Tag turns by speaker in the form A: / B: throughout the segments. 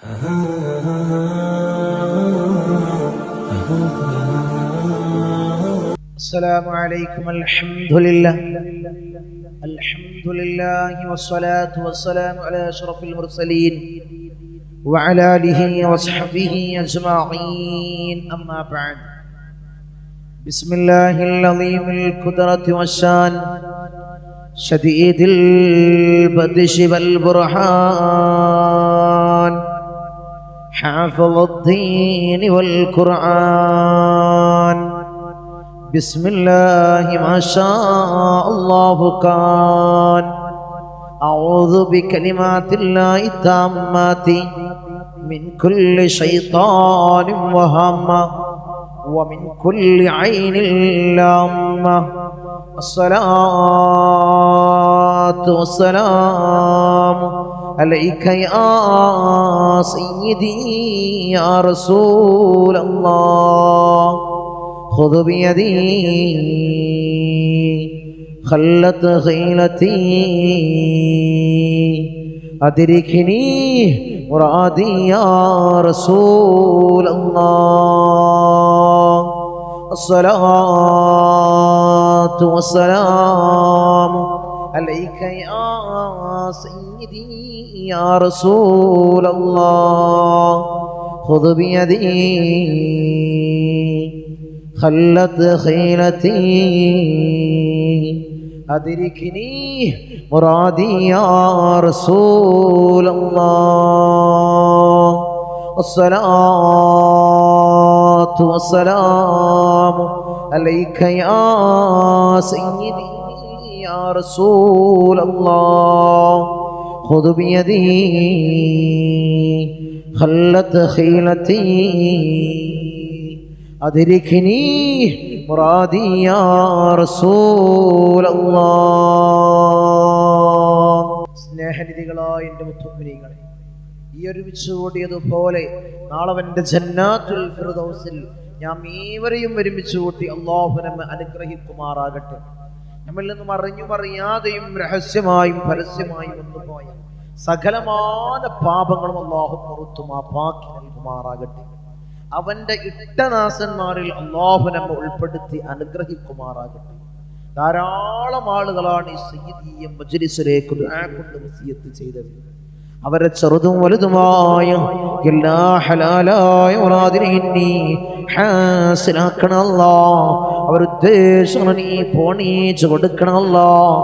A: السلام عليكم. الحمد لله والصلاة والسلام على أشرف المرسلين وعلى آله وصحبه أجمعين. أما بعد. بسم الله العظيم القدرة والشان شديد البطش والبرهان حافظ الدين والقرآن. بسم الله ما شاء الله كان. أعوذ بكلمات الله التامات من كل شيطان وهامة ومن كل عين لامة. الصلاة والسلام عليك يا سيدي يا رسول الله. خذ بيدي خلت خيلتي أدركني مرادي يا رسول الله. الصلاة والسلام عليك يا سيدي يا رسول الله. خذ بيدي خلت خيلتي أدركني مرادي يا رسول الله. الصلاة والسلام عليك يا سيدي يا رسول الله. خذ بيدي خلت خيلتي أدركني مرادي يا رسول الله. സ്നേഹനിധികളായ എൻ്റെ മുത്തുമിനികളെ, ഈ ഒരുമിച്ച് കൂട്ടിയതുപോലെ നാളെ എൻ്റെ ജന്നാത്തുൽ ഫിർദൗസിൽ ഞാൻ ഏവരെയും ഒരുമിച്ച് കൂട്ടി അല്ലാഹു നമ്മെ അനുഗ്രഹിക്കുമാറാകട്ടെ. നമ്മിൽ നിന്നും അറിഞ്ഞും അറിയാതെയും രഹസ്യമായും പരസ്യമായും വന്നുപോയ സകലമായ പാപങ്ങളും അല്ലാഹു പുറത്തു മാപ്പാക്കി നൽകുമാറാകട്ടെ. അവന്റെ ഇഷ്ടദാസന്മാരിൽ അല്ലാഹു നമ്മെ ഉൾപ്പെടുത്തി അനുഗ്രഹിക്കുമാറാകട്ടെ. ധാരാളം ആളുകളാണ് ഈ സയ്യിദിയ മജ്ലിസിലേക്ക് ദുആ കൊണ്ട് വസിയത്ത് ചെയ്തത്. അവരെ ചെറുതും വലുതുമായ എല്ലാ ഹലാലായ മുറാദിനെയും നീ ഹാസിലാക്കണം അല്ലാഹ്. അവരുദ്ദേശങ്ങൾ നീ പൂർണ്ണീച്ചു കൊടുക്കണം അല്ലാഹ്.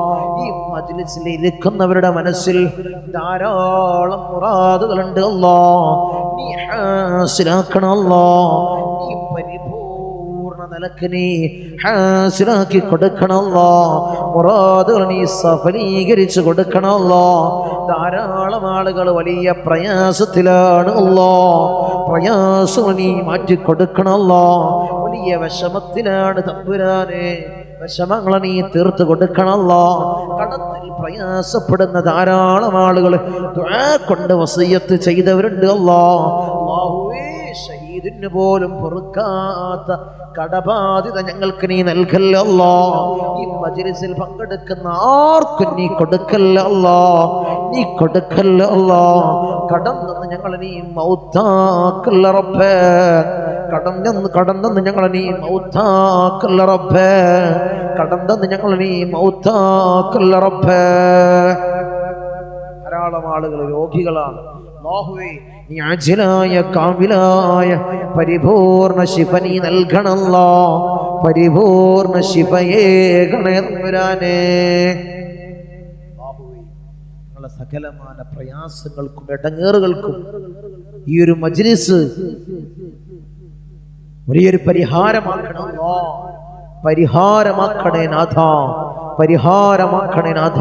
A: ഈ മജ്ലിസിൽ ഇരിക്കുന്നവരുടെ മനസ്സിൽ ധാരാളം മുറാദുകളുണ്ട് അല്ലാഹ്. നീ ഹാസിലാക്കണം അല്ലാഹ്. നീ പരിപൂർണ നിലക്ക് നീ ഹാസിലാക്കി കൊടുക്കണം അല്ലാഹ്. മുറാദുകൾ നീ സഫലീകരിച്ചു കൊടുക്കണം അല്ലാഹ്. ധാരാളം ആളുകൾ വലിയ പ്രയാസത്തിലാണ് അല്ലാഹ്. പ്രയാസം നീ മാറ്റി കൊടുക്കണം അല്ലാഹ്. വലിയ വിഷമത്തിലാണ് തമ്പുരാനെ, വിഷമങ്ങളെ നീ തീർത്ത് കൊടുക്കണം അല്ലാഹ്. കടത്തിൽ പ്രയാസപ്പെടുന്ന ധാരാളം ആളുകൾ ദുആ കൊണ്ട് വസിയത്ത് ചെയ്തവരുണ്ട് അല്ലാഹ്. അല്ലാഹുവേ, ഷഹീദിന് പോലും പൊറുക്കാത്ത കടബാധ്യത ഞങ്ങൾക്ക് നീ നൽകല്ല അല്ലാഹ്. ഈ മജ്ലിസിൽ പങ്കെടുക്കുന്ന ആർക്കും നീ കൊടുക്കല്ല അല്ലാഹ്. നീ കൊടുക്കല്ല അല്ലാഹ്. കടം നിന്ന് ഞങ്ങളെ നീ മൗത്താക്കല്ല റബ്ബേ. കടം നിന്ന് ഞങ്ങളെ നീ മൗത്താക്കല്ല റബ്ബേ. കടം നിന്ന് ഞങ്ങളെ നീ മൗത്താക്കല്ല റബ്ബേ. ധാരാളം ആളുകൾ രോഗികളാണ് അല്ലാഹുവേ. നീ അജ്ലായ കാമിലായ പരിപൂർണ ശിഫ നീ നൽകണമല്ലോ. പരിപൂർണ ശിഫയേകണേ തമ്പുരാനേ. ഞങ്ങളെ സകലമായ പ്രയാസങ്ങൾക്കും ഇടങ്ങേറുകൾക്കും ഈ ഒരു മജ്ലിസ് വലിയൊരു പരിഹാരമാക്കണമല്ലോ. പരിഹാരമാക്കണേ നാഥ, പരിഹാരമാക്കണേ നാഥ.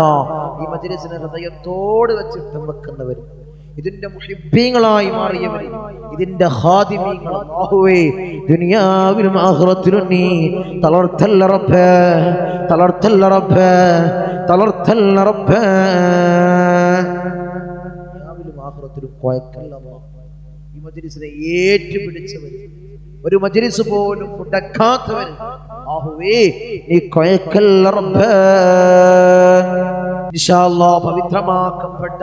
A: ഈ മജ്ലിസിനെ ഹൃദയത്തോട് വെച്ചിട്ട് വെക്കുന്നവർ, ഇതിന്റെ മുഹിബ്ബീങ്ങളായി മാറിയവർ, ഇതിന്റെ ഖാദിമീങ്ങൾ അല്ലാഹുവേ, ദുനിയാവിലും ആഖിറത്തിലും നീ തളർത്തല്ല റബ്ബേ, തളർത്തല്ല റബ്ബേ, തളർത്തല്ല റബ്ബേ. ദുനിയാവിലും ആഖിറത്തിലും കൊയക്കല്ല അല്ലാഹ്. ഈ മജ്ലിസിനെ ഏറ്റുപിടിച്ചവർ, ഒരു മജ്ലിസ് പോലും മുടക്കാത്തവർ, അല്ലാഹുവേ നീ കൊയക്കല്ല റബ്ബേ. ഇൻഷാ അല്ലാഹ് പവിത്രമാക്കപ്പെട്ട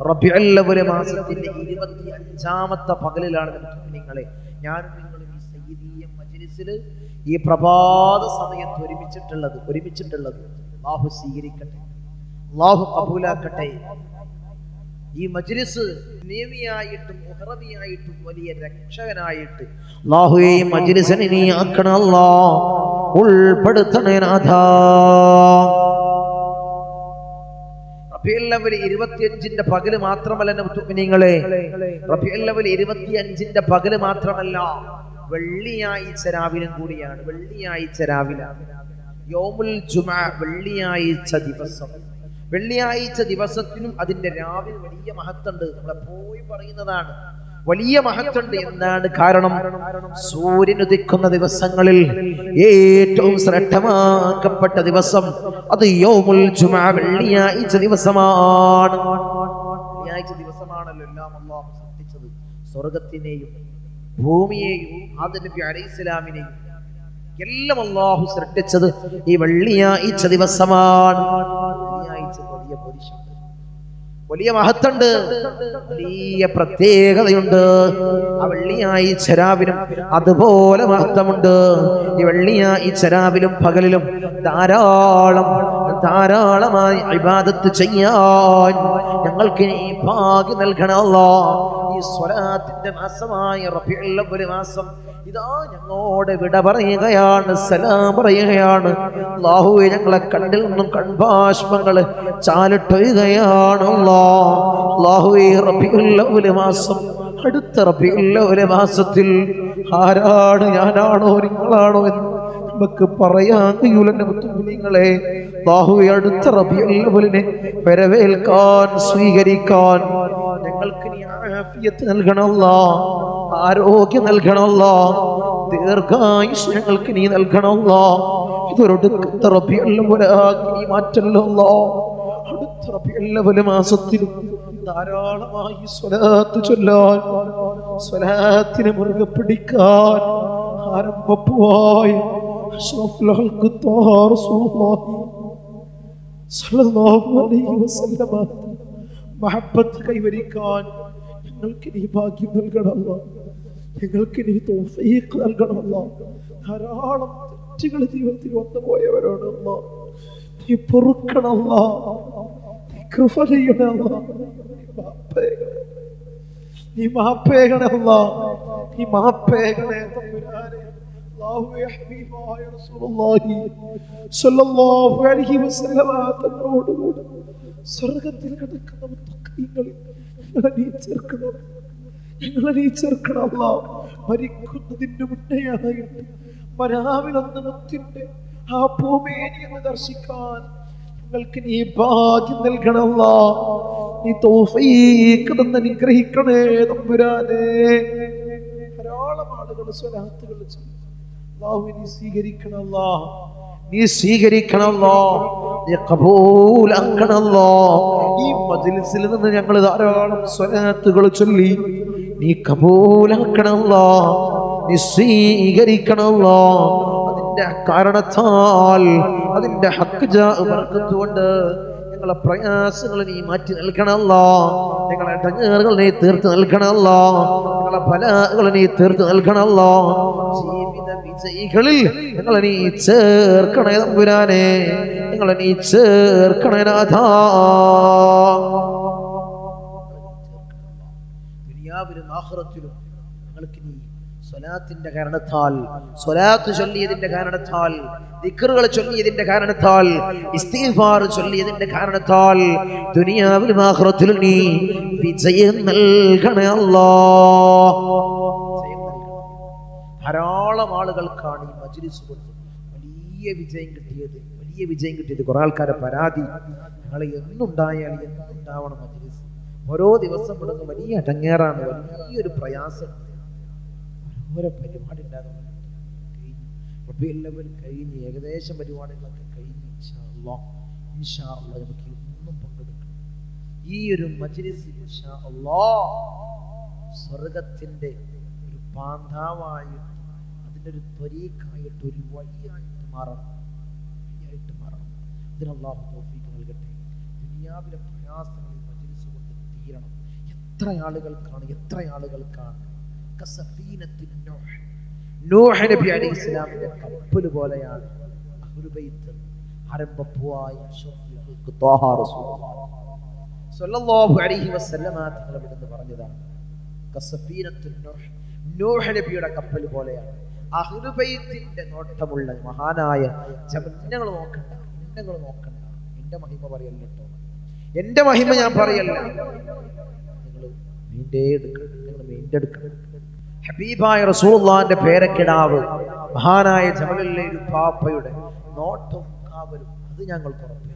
A: റബീഉൽ അവ്വൽ മാസത്തിന്റെ 25ാമത്തെ പകലിലാണ് നിങ്ങളെ ഞാനും നിങ്ങളും ഈ സയ്യിദിയ മജ്ലിസിൽ ഈ പ്രഭാത സമയത്ത് ഒരുമിച്ചിട്ടുള്ളത്. അല്ലാഹു സ്വീകരിക്കട്ടെ, അല്ലാഹു കബൂലാക്കട്ടെ. ഈ മജ്ലിസ് ദുനിയവിയായിട്ടും ഉഖറവിയായിട്ടും വലിയ രക്ഷകനായിട്ട് അല്ലാഹുവേ ഈ മജ്ലിസിനെ നീ ആക്കണേ അല്ലാഹ്, ഉൾപ്പെടുത്തണേ നാഥാ. റബീഉൽ അവ്വൽ 25ന്റെ പകല് മാത്രമല്ല മുഅ്മിനീങ്ങളെ, റബീഉൽ അവ്വൽ 25ന്റെ പകല് മാത്രമല്ല, വെള്ളിയാഴ്ച രാവിലും കൂടിയാണ്. വെള്ളിയാഴ്ച രാവിലാണ് യൗമുൽ ജുമുഅ, വെള്ളിയാഴ്ച ദിവസം. വെള്ളിയാഴ്ച ദിവസത്തിനും അതിന്റെ രാവിലെ വലിയ മഹത്തുണ്ട്. നമ്മളെപ്പോഴും പറയുന്നതാണ്, വലിയ മഹത്തുണ്ട്. എന്താണ് കാരണം? സൂര്യൻ ഉദിക്കുന്ന ദിവസങ്ങളിൽ ഏറ്റവും ശ്രദ്ധമാക്കപ്പെട്ട ദിവസം അത് യൗമുൽ ജുമുഅ, വെള്ളിയാഴ്ച ദിവസമാണ്. വെള്ളിയാഴ്ച ദിവസമാണല്ലോ എല്ലാം അല്ലാഹു സൃഷ്ടിച്ചത്. സ്വർഗത്തിനെയും ഭൂമിയെയും ആദം നബി അലൈഹിസ്സലാമിനെയും എല്ലാം അല്ലാഹു സൃഷ്ടിച്ചത് ഈ വെള്ളിയാഴ്ച ദിവസമാണ്. വെള്ളിയാഴ്ച വലിയ പൊരിശുണ്ട്, വലിയ മഹത്തുണ്ട്, വലിയ പ്രത്യേകതയുണ്ട്. ആ വെള്ളിയാഴ്ച രാവിലും അതുപോലെ മഹത്വമുണ്ട്. ഈ വെള്ളിയാഴ്ച രാവിലും പകലിലും ധാരാളമായി ഇബാദത്ത് ചെയ്യാൻ ഞങ്ങൾക്ക് നീ ഭാഗ്യം നൽകണേ അല്ലാഹ്. ഈ സ്വലാത്തിന്റെ മാസമായ റബീഉൽ അവ്വൽ മാസം ഇതാ ഞങ്ങളോട് വിട പറയുകയാണ്, സലാം പറയുകയാണ്. അല്ലാഹുവേ ഞങ്ങളെ കണ്ണിൽ നിന്നും കൺഭാഷ്മങ്ങള് ചാലിട്ടൊഴുകയാണ് അല്ലാഹുവേ. റബീഉൽ അവ്വൽ മാസം, അടുത്ത റബീഉൽ അവ്വൽ മാസത്തിൽ ആരാണ്, ഞാനാണോ നിങ്ങളാണോ എന്ന് നമുക്ക് പറയാൻ കഴിയൂല മുഅ്മിനീങ്ങളെ. അല്ലാഹുവേ അടുത്ത റബീഉൽ അവ്വലിനെ വരവേൽക്കാൻ, സ്വീകരിക്കാൻ ഞങ്ങൾക്ക് നീ ആഫിയത്ത് നൽകണം അല്ലാഹ്, ആരോഗ്യം നൽകണം അല്ലാഹ്, ദീർഘായുസ് ഞങ്ങൾക്ക് നീ നൽകണം അല്ലാഹ്. ഇതൊരടുത്ത റബീഉൽ അവ്വലാക്കി നീ മാറ്റല്ലോ അല്ലാഹ്. അടുത്ത റബീഉൽ അവ്വൽ മാസത്തിൽ ധാരാളമായി സ്വലാത്ത് ചൊല്ലാൻ, സ്വലാത്തിനെ മുറുകെ പിടിക്കാൻ ആരംഭപ്പുവായി അഷ്റഫുൽ ഖൽഖ് ത്വാഹ റസൂലുള്ളാഹി സ്വല്ലല്ലാഹു അലൈഹി വസല്ലമ മഹബ്ബത്ത് കൈവരിക്കാൻ ഞങ്ങൾക്ക് നീ ഭാഗ്യം നൽകണം അല്ലാഹ്. ഞങ്ങൾക്ക് നീ തൗഫീഖ് നൽകണം അല്ലാഹ്. ധാരാളം തെറ്റുകൾ ജീവിതത്തിൽ വന്നു പോയവരാണ് അല്ലാഹ്, നീ പൊറുക്കണം അല്ലാഹ്, നീ കൃപ ചെയ്യണം അല്ലാഹ്, നീ മാപ്പേകണേ അല്ലാഹ്, നീ മാപ്പേകണേ തമ്പുരാനെ. അല്ലാഹുവേ ഹബീബായ റസൂലുള്ളാഹി സ്വല്ലല്ലാഹു അലൈഹി വസല്ലമ തങ്ങളോടുകൂടി സ്വർഗ്ഗത്തിൽ കിടക്കുന്ന മുത്തഖീങ്ങളിൽ ഞങ്ങളെ നീ ചേർക്കണം അല്ലാഹ്. മരിക്കുന്നതിന് മുന്നെയായിട്ട് മരാവിലൊന്ന് മുത്തിന്റെ ആ ഭൂമിയെ ഒന്ന് ദർശിക്കാൻ ഞങ്ങൾക്ക് നീ ഭാഗ്യം നൽകണം അല്ലാഹ്. നീ തൗഫീഖ് തന്ന് അനുഗ്രഹിക്കണേ തമ്പുരാനെ. ധാരാളം ആളുകൾ സ്വലാത്തുകൾ ചെയ്യും. അല്ലാഹുവേ നീ സ്വീകരിക്കണം അല്ലാഹ്, നീ സ്വീകരിക്കണം അല്ലാഹ്, നീ ഖബൂലാക്കണം അല്ലാഹ്. ഈ മജ്ലിസിൽ നിന്ന് ഞങ്ങൾ ധാരാളം സ്വലാത്തുകൾ ചൊല്ലി, നീ ഖബൂലാക്കണം അല്ലാഹ്, നീ സ്വീകരിക്കണം അല്ലാഹ്. അതിന്റെ കാരണത്താൽ, അതിന്റെ ഹഖ് ബർക്കത്ത് കൊണ്ട് ഞങ്ങളെ പ്രയാസങ്ങൾ നീ മാറ്റി നൽകണം അല്ലാഹ്. ഞങ്ങളെ ഇടങ്ങേറുകൾ നീ തീർത്ത് നൽകണം അല്ലാഹ്. ഞങ്ങളെ ബലാകൾ നീ തീർത്ത് നൽകണം അല്ലാഹ്. ജീവിത വിജയികളിൽ ഞങ്ങളെ നീ ചേർക്കണേ തമ്പുരാനെ, ഞങ്ങളെ നീ ചേർക്കണേ നാഥാ. ദുനിയാവിലും ആഖിറത്തിലും ഞങ്ങൾക്ക് നീ സ്വലാത്തിന്റെ കാരണത്താൽ, സ്വലാത്ത് ചൊല്ലിയതിന്റെ കാരണത്താൽ, ദിക്റുകൾ ചൊല്ലിയതിന്റെ കാരണത്താൽ, ഇസ്തിഗ്ഫാർ ചൊല്ലിയതിന്റെ കാരണത്താൽ ദുനിയാവിലും ആഖിറത്തിലും നീ വിജയം നൽകണേ അല്ലാഹ്. ധാരാളം ആളുകൾക്കാണ് ഈ മജ്ലിസ് കൊണ്ട് വലിയ വിജയം കിട്ടിയത്. കുറെ ആൾക്കാരെ പരാതി, ഞങ്ങൾ എന്നുണ്ടാവണം മജ്ലിസ്, ഓരോ ദിവസം ഇവിടുന്ന് വലിയ അടങ്ങേറാണ്, വലിയൊരു പ്രയാസം. ഓരോ പരിപാടി ഉണ്ടാകുന്നു, കഴിഞ്ഞ് ഏകദേശം പരിപാടികളൊക്കെ കഴിഞ്ഞ് ഇൻഷാ അല്ലാഹ് നമുക്ക് ഇന്നും പങ്കെടുക്കണം. ഈ ഒരു മജ്ലിസ് ഇൻഷാ അല്ലാഹ് സ്വർഗത്തിന്റെ ഒരു പാന്താവായിട്ട്, അതിൻ്റെ ഒരു ത്വരീഖായിട്ട്, ഒരു വഴിയായിട്ട് മാറണം. ഇതിന് അല്ലാഹു തൗഫീഖ് നൽകട്ടെ. ദുനിയാവിലെ പ്രയാസങ്ങൾ മജ്ലിസ് കൊണ്ട് തീരണം. എത്ര ആളുകൾക്കാണ് നൂഹ് നബി അലൈഹിസ്സലാമിന്റെ കപ്പൽ പോലെയാണ് അഹ്ലുൽ ബൈത്ത് ആരംഭപ്പുവായ ത്വാഹ റസൂലുള്ളാഹി സ്വല്ലല്ലാഹു അലൈഹി വസല്ലമ തങ്ങൾ ഇവിടുന്ന് പറഞ്ഞതാണ്, നൂഹ് നബിയുടെ കപ്പൽ പോലെയാണ് അഹ്ലുൽ ബൈത്തിന്റെ നോട്ടമുള്ള മഹാനായ നിങ്ങൾ നോക്കണ്ട. എന്റെ മഹിമ പറയല്ല കേട്ടോ, എന്റെ മഹിമ ഞാൻ പറയല്ല, നിങ്ങൾ മീണ്ടെടുക്കണം. ഹബീബായ റസൂലുള്ളാഹിന്റെ പേരക്കിടാവ് മഹാനായ ജബലുൽ പാപ്പയുടെ നോട്ടും കാവലും അത് ഞങ്ങൾക്ക് ഉറപ്പില്ല.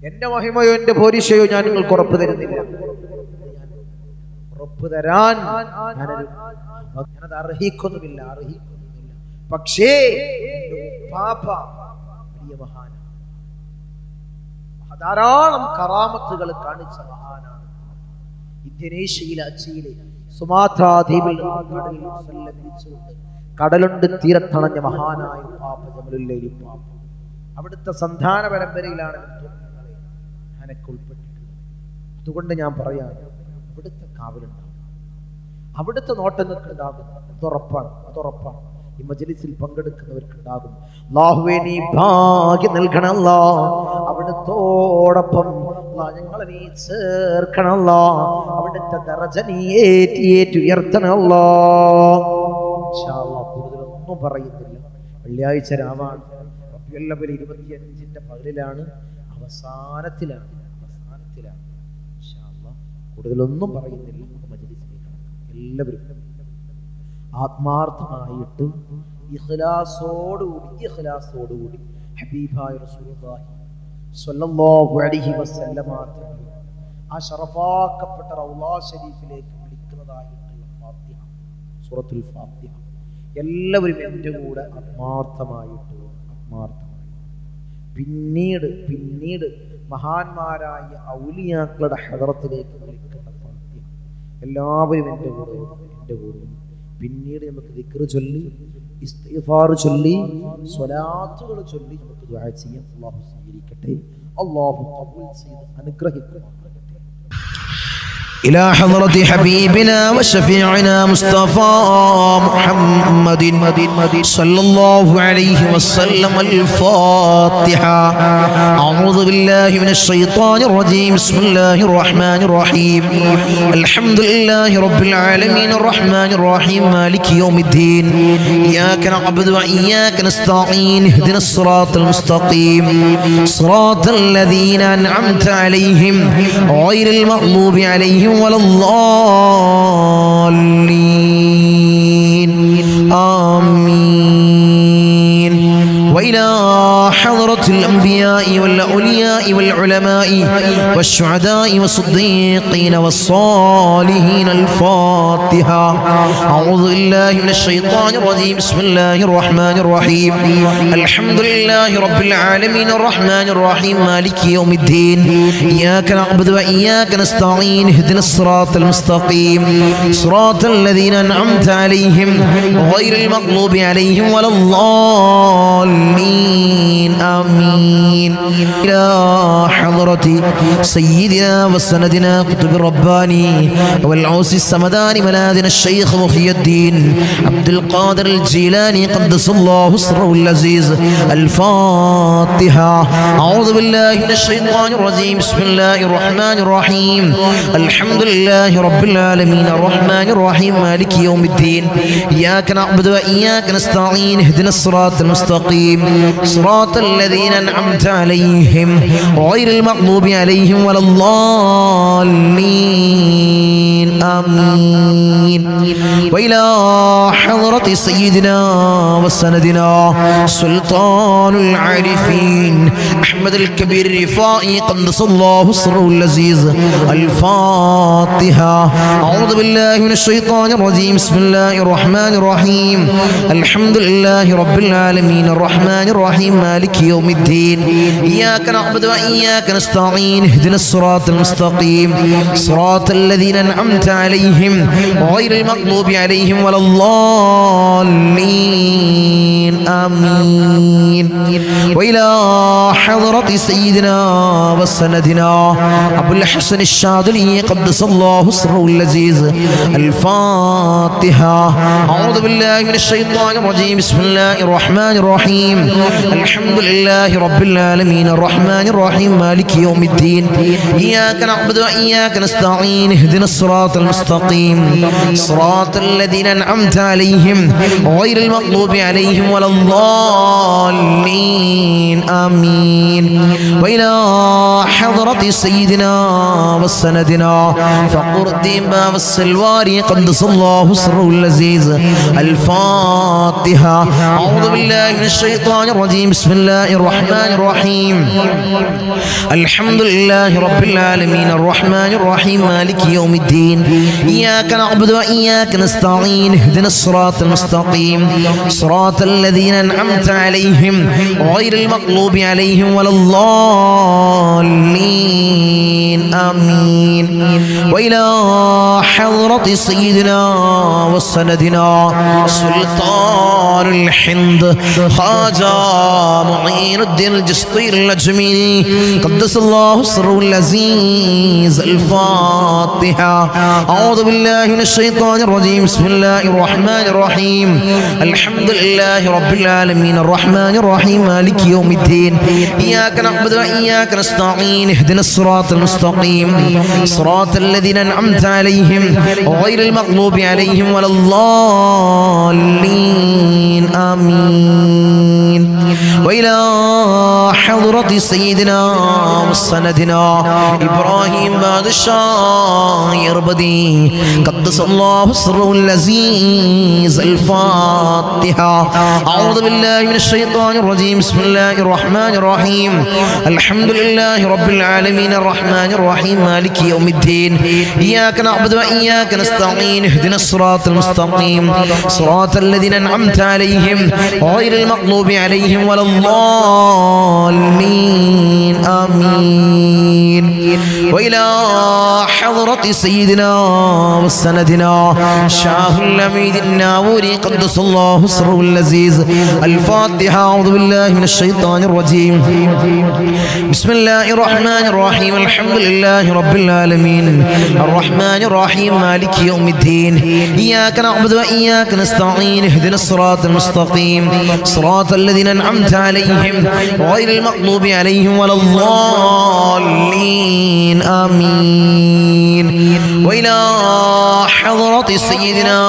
A: എന്റെ മഹിമയോ എന്റെ പോരിശയോ ഞാൻ നിങ്ങൾക്ക് ഉറപ്പ് തരുന്നില്ല. ഉറപ്പ് തരാൻ ഞാനത് അർഹിക്കുന്നുമില്ല. പക്ഷേ പാപ്പ വലിയ മഹാനാണ്, ധാരാളം കറാമത്തുകൾ കാണിച്ച മഹാനാണ്. ഇന്തോനേഷ്യയിലെ അച്ചിയിലെ സുമാത്ര ദ്വീപിൽ കടലുണ്ട് തീരത്തണഞ്ഞ മഹാനായ പാപ്പ ജബലുൽ പാപ്പ. അവിടുത്തെ സന്താന പരമ്പരയിലാണ് ഞാനൊക്കെ ഉൾപ്പെട്ടിട്ടുള്ളത്. അതുകൊണ്ട് ഞാൻ പറയാം, അവിടുത്തെ കാവലുണ്ടാകും, അവിടുത്തെ നോട്ടങ്ങൾക്ക് ഉണ്ടാകും. അതുറപ്പാണ്. ഈ മജ്‌ലിസിൽ പങ്കെടുക്കുന്നവർക്കുണ്ടാകും. അല്ലാഹുവേ നീ ഭാഗ്യം നൽകണം അല്ലാഹ്, അവിടുത്തോടൊപ്പം ഞങ്ങളെ നീ ചേർക്കണം അല്ലാഹ്, അവിടുത്തെ ദറജ നീ ഏറ്റി ഉയർത്തണം അല്ലാഹ്. ഇൻഷാ അല്ലാഹ് കൂടുതലൊന്നും പറയുന്നില്ല. വെള്ളിയാഴ്ച രാവാണ്, റബീഉൽ അവ്വൽ 25ന്റെ പകലിലാണ്, അവസാനത്തിലാണ്. ഇൻഷാ അല്ലാഹ് കൂടുതലൊന്നും പറയുന്നില്ല. മജ്‌ലിസിലേക്ക് കടക്കാം. എല്ലാവരും ആത്മാർത്ഥമായിട്ട് ഇഖ്ലാസോടുകൂടി ഹബീബായ റസൂലുള്ളാഹി സ്വല്ലല്ലാഹു അലൈഹി വസല്ലമ ആ ശറഫാക്കപ്പെട്ട റൗളാ ഷരീഫിലേക്ക് വിളിക്കുന്നതായിട്ടുള്ള ഫാത്തിഹ, സൂറത്തുൽ ഫാത്തിഹ എല്ലാവരും എൻ്റെ കൂടെ ആത്മാർത്ഥമായിട്ട് പിന്നീട് മഹാന്മാരായ ഔലിയാക്കളുടെ ഹദറത്തിലേക്ക് വിളിക്കുന്ന ഫാത്തിഹ എല്ലാവരും എൻ്റെ കൂടെ പിന്നീട് നമുക്ക് ദിക്ർ ചൊല്ലി, ഇസ്തിഗ്ഫാർ ചൊല്ലി, സ്വലാത്തുകൾ ചൊല്ലി നമുക്ക് ദുആ ചെയ്യാം. അല്ലാഹു സ്വീകരിക്കട്ടെ, അല്ലാഹു ഖബൂൽ ചെയ്ത് അനുഗ്രഹിക്കട്ടെ.
B: إلى حضرة حبيبنا وشفيعنا مصطفى محمد صلى الله عليه وسلم الفاتحة. أعوذ بالله من الشيطان الرجيم. بسم الله الرحمن الرحيم. الحمد لله رب العالمين الرحمن الرحيم مالك يوم الدين. إياك نعبد وإياك نستعين. اهدنا الصراط المستقيم صراط الذين أنعمت عليهم غير المغضوب عليهم ولا الضالين. آمين. وإلى حضرة الأنبياء والأولياء والعلماء والشهداء والصديقين والصالحين الفاتحة. أعوذ بالله من الشيطان الرجيم. بسم الله الرحمن الرحيم. الحمد لله رب العالمين الرحمن الرحيم مالك يوم الدين. إياك نعبد وإياك نستعين. اهدنا الصراط المستقيم صراط الذين أنعمت عليهم غير المغضوب عليهم ولا الضالين. آمين. إلى حضرة سيدنا وسندنا قطب الرباني والعوس السمداني ملاذنا الشيخ محي الدين عبد القادر الجيلاني قدس الله سره العزيز الفاتحة. أعوذ بالله من الشيطان الرجيم. بسم الله الرحمن الرحيم. الحمد لله رب العالمين الرحمن الرحيم مالك يوم الدين. إياك نعبد وإياك نستعين. اهدنا الصراط المستقيم صراط الذين أنعمت عليهم غير المغضوب عليهم ولا الضالين. آمين. وإلى حضرة سيدنا وسندنا سلطان العارفين أحمد الكبير الرفائي قدس الله سره العزيز الفاتحة. أعوذ بالله من الشيطان الرجيم. بسم الله الرحمن الرحيم. الحمد لله رب العالمين الرحمن الرحيم مالك يوم الدين. إياك نعبد وإياك نستعين. اهدنا الصراط المستقيم صراط الذين أنعمت عليهم غير المغضوب عليهم ولا الضالين. آمين. وإلى حضرة سيدنا وسندنا أبو الحسن الشاذلي قدس الله سره العزيز الفاتحة. أعوذ بالله من الشيطان الرجيم. بسم الله الرحمن الرحيم. الحمد لله رب العالمين الرحمن الرحيم مالك يوم الدين إياك نعبد وإياك نستعين اهدنا الصراط المستقيم صراط الذين أنعمت عليهم غير المغضوب عليهم ولا الضالين آمين. وإلى حضرة سيدنا وسندنا فقر الديما والسلواري قدس الله سره العزيز الفاتحة. أعوذ بالله من الشيطان الرجيم. بسم الله الرحمن الرحيم. الحمد لله رب العالمين الرحمن الرحيم مالك يوم الدين إياك نعبد وإياك نستعين اهدنا الصراط المستقيم صراط الذين أنعمت عليهم غير المغضوب عليهم ولا الضالين آمين. وإلى حضرة سيدنا وسندنا سلطان الحند خواجة معين الدين الجسطي الأجميري قدس الله سره العزيز الفاتحة. أعوذ بالله من الشيطان الرجيم. بسم الله الرحمن الرحيم. الحمد لله رب العالمين الرحمن الرحيم مالك يوم الدين إياك نعبد وإياك نستعين اهدنا الصراط المستقيم صراط الذين أنعمت عليهم غير المغضوب عليهم ولا الضالين آمين. وإلى حضرة سيدنا وسندنا إبراهيم بادشاه يربدي قدس الله سره العزيز الفاتحة. أعوذ بالله من الشيطان الرجيم. بسم الله الرحمن الرحيم. الحمد لله رب العالمين الرحمن الرحيم مالك يوم الدين إياك نعبد وإياك نستعين اهدنا الصراط المستقيم صراط الذين أنعمت عليهم غير المغضوب عليهم ولا الضالين آمين. وإلى حضرة سيدنا وسندنا شاه الأميد الناوري قدس الله سره العزيز الفاتحة. أعوذ بالله من الشيطان الرجيم. بسم الله الرحمن الرحيم. الحمد لله رب العالمين الرحمن الرحيم مالك يوم الدين إياك نعبد وإياك نستعين اهدنا الصراط المستقيم صراط الذين أنعمت عليهم غير المغضوب عليهم ولا الضالين آمين. وإلى حضرة سيدنا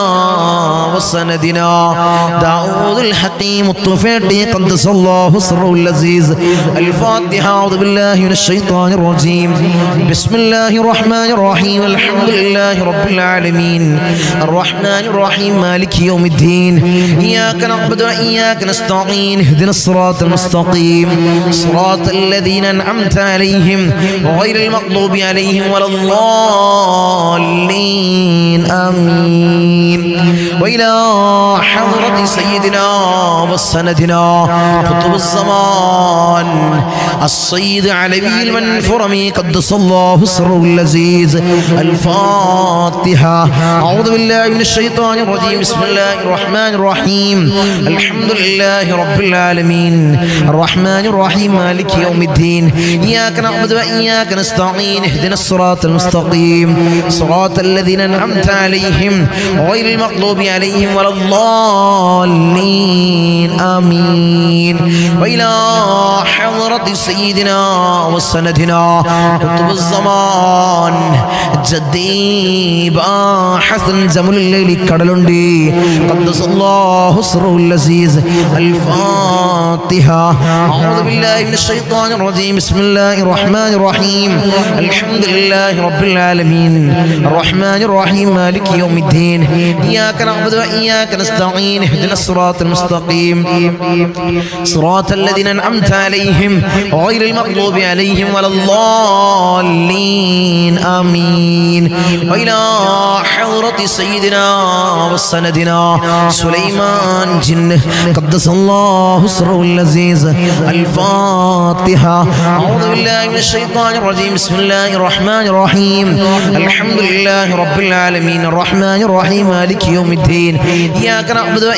B: وسندنا داود الحكيم الطفيلي قدس الله سره العزيز الفاتحة. أعوذ بالله من الشيطان الرجيم. بسم الله الرحمن الرحيم. الحمد لله رب العالمين الرحمن الرحيم مالك يوم الدين إياك نعبد وإياك نستعين اهدنا الصراط المستقيم صراط الذين أنعمت عليهم غير المغضوب عليهم ولا الضالين آمين. وإلى حضرة سيدنا وسندنا قطب الزمان السيد علوي المنفرمي قدس الله سره العزيز الفاتحة. أعوذ بالله من الشيطان الرجيم. بسم الله الرحمن الرحيم. الحمد لله رب العالمين الرحمن الرحيم مالك يوم الدين إياك نعبد وإياك نستعين اهدنا الصراط المستقيم صراط الذين أنعمت عليهم غير المغضوب عليهم ولا الضالين آمين. وإلى حضرة سيدنا وسندنا قطب الزمان جدي باحث زمن الليل كدلندي قدس الله سره العزيز الفاتحة. أعوذ بالله من الشيطان الرجيم. بسم الله الرحمن الرحيم. الحمد لله رب العالمين الرحمن الرحيم مالك يوم الدين إياك نعبد وإياك نستعين اهدنا الصراط المستقيم صراط الذين أنعمت عليهم غير المغضوب عليهم ولا الضالين آمين. وإلى حضرة سيدنا وسندنا سليمان جن قدس الله سره العزيز الفاتحة. أعوذ بالله من الشيطان الرجيم. بسم الله الرحمن الرحيم. الحمد لله رب العالمين الرحمن الرحيم مالك يوم الدين إياك نعبد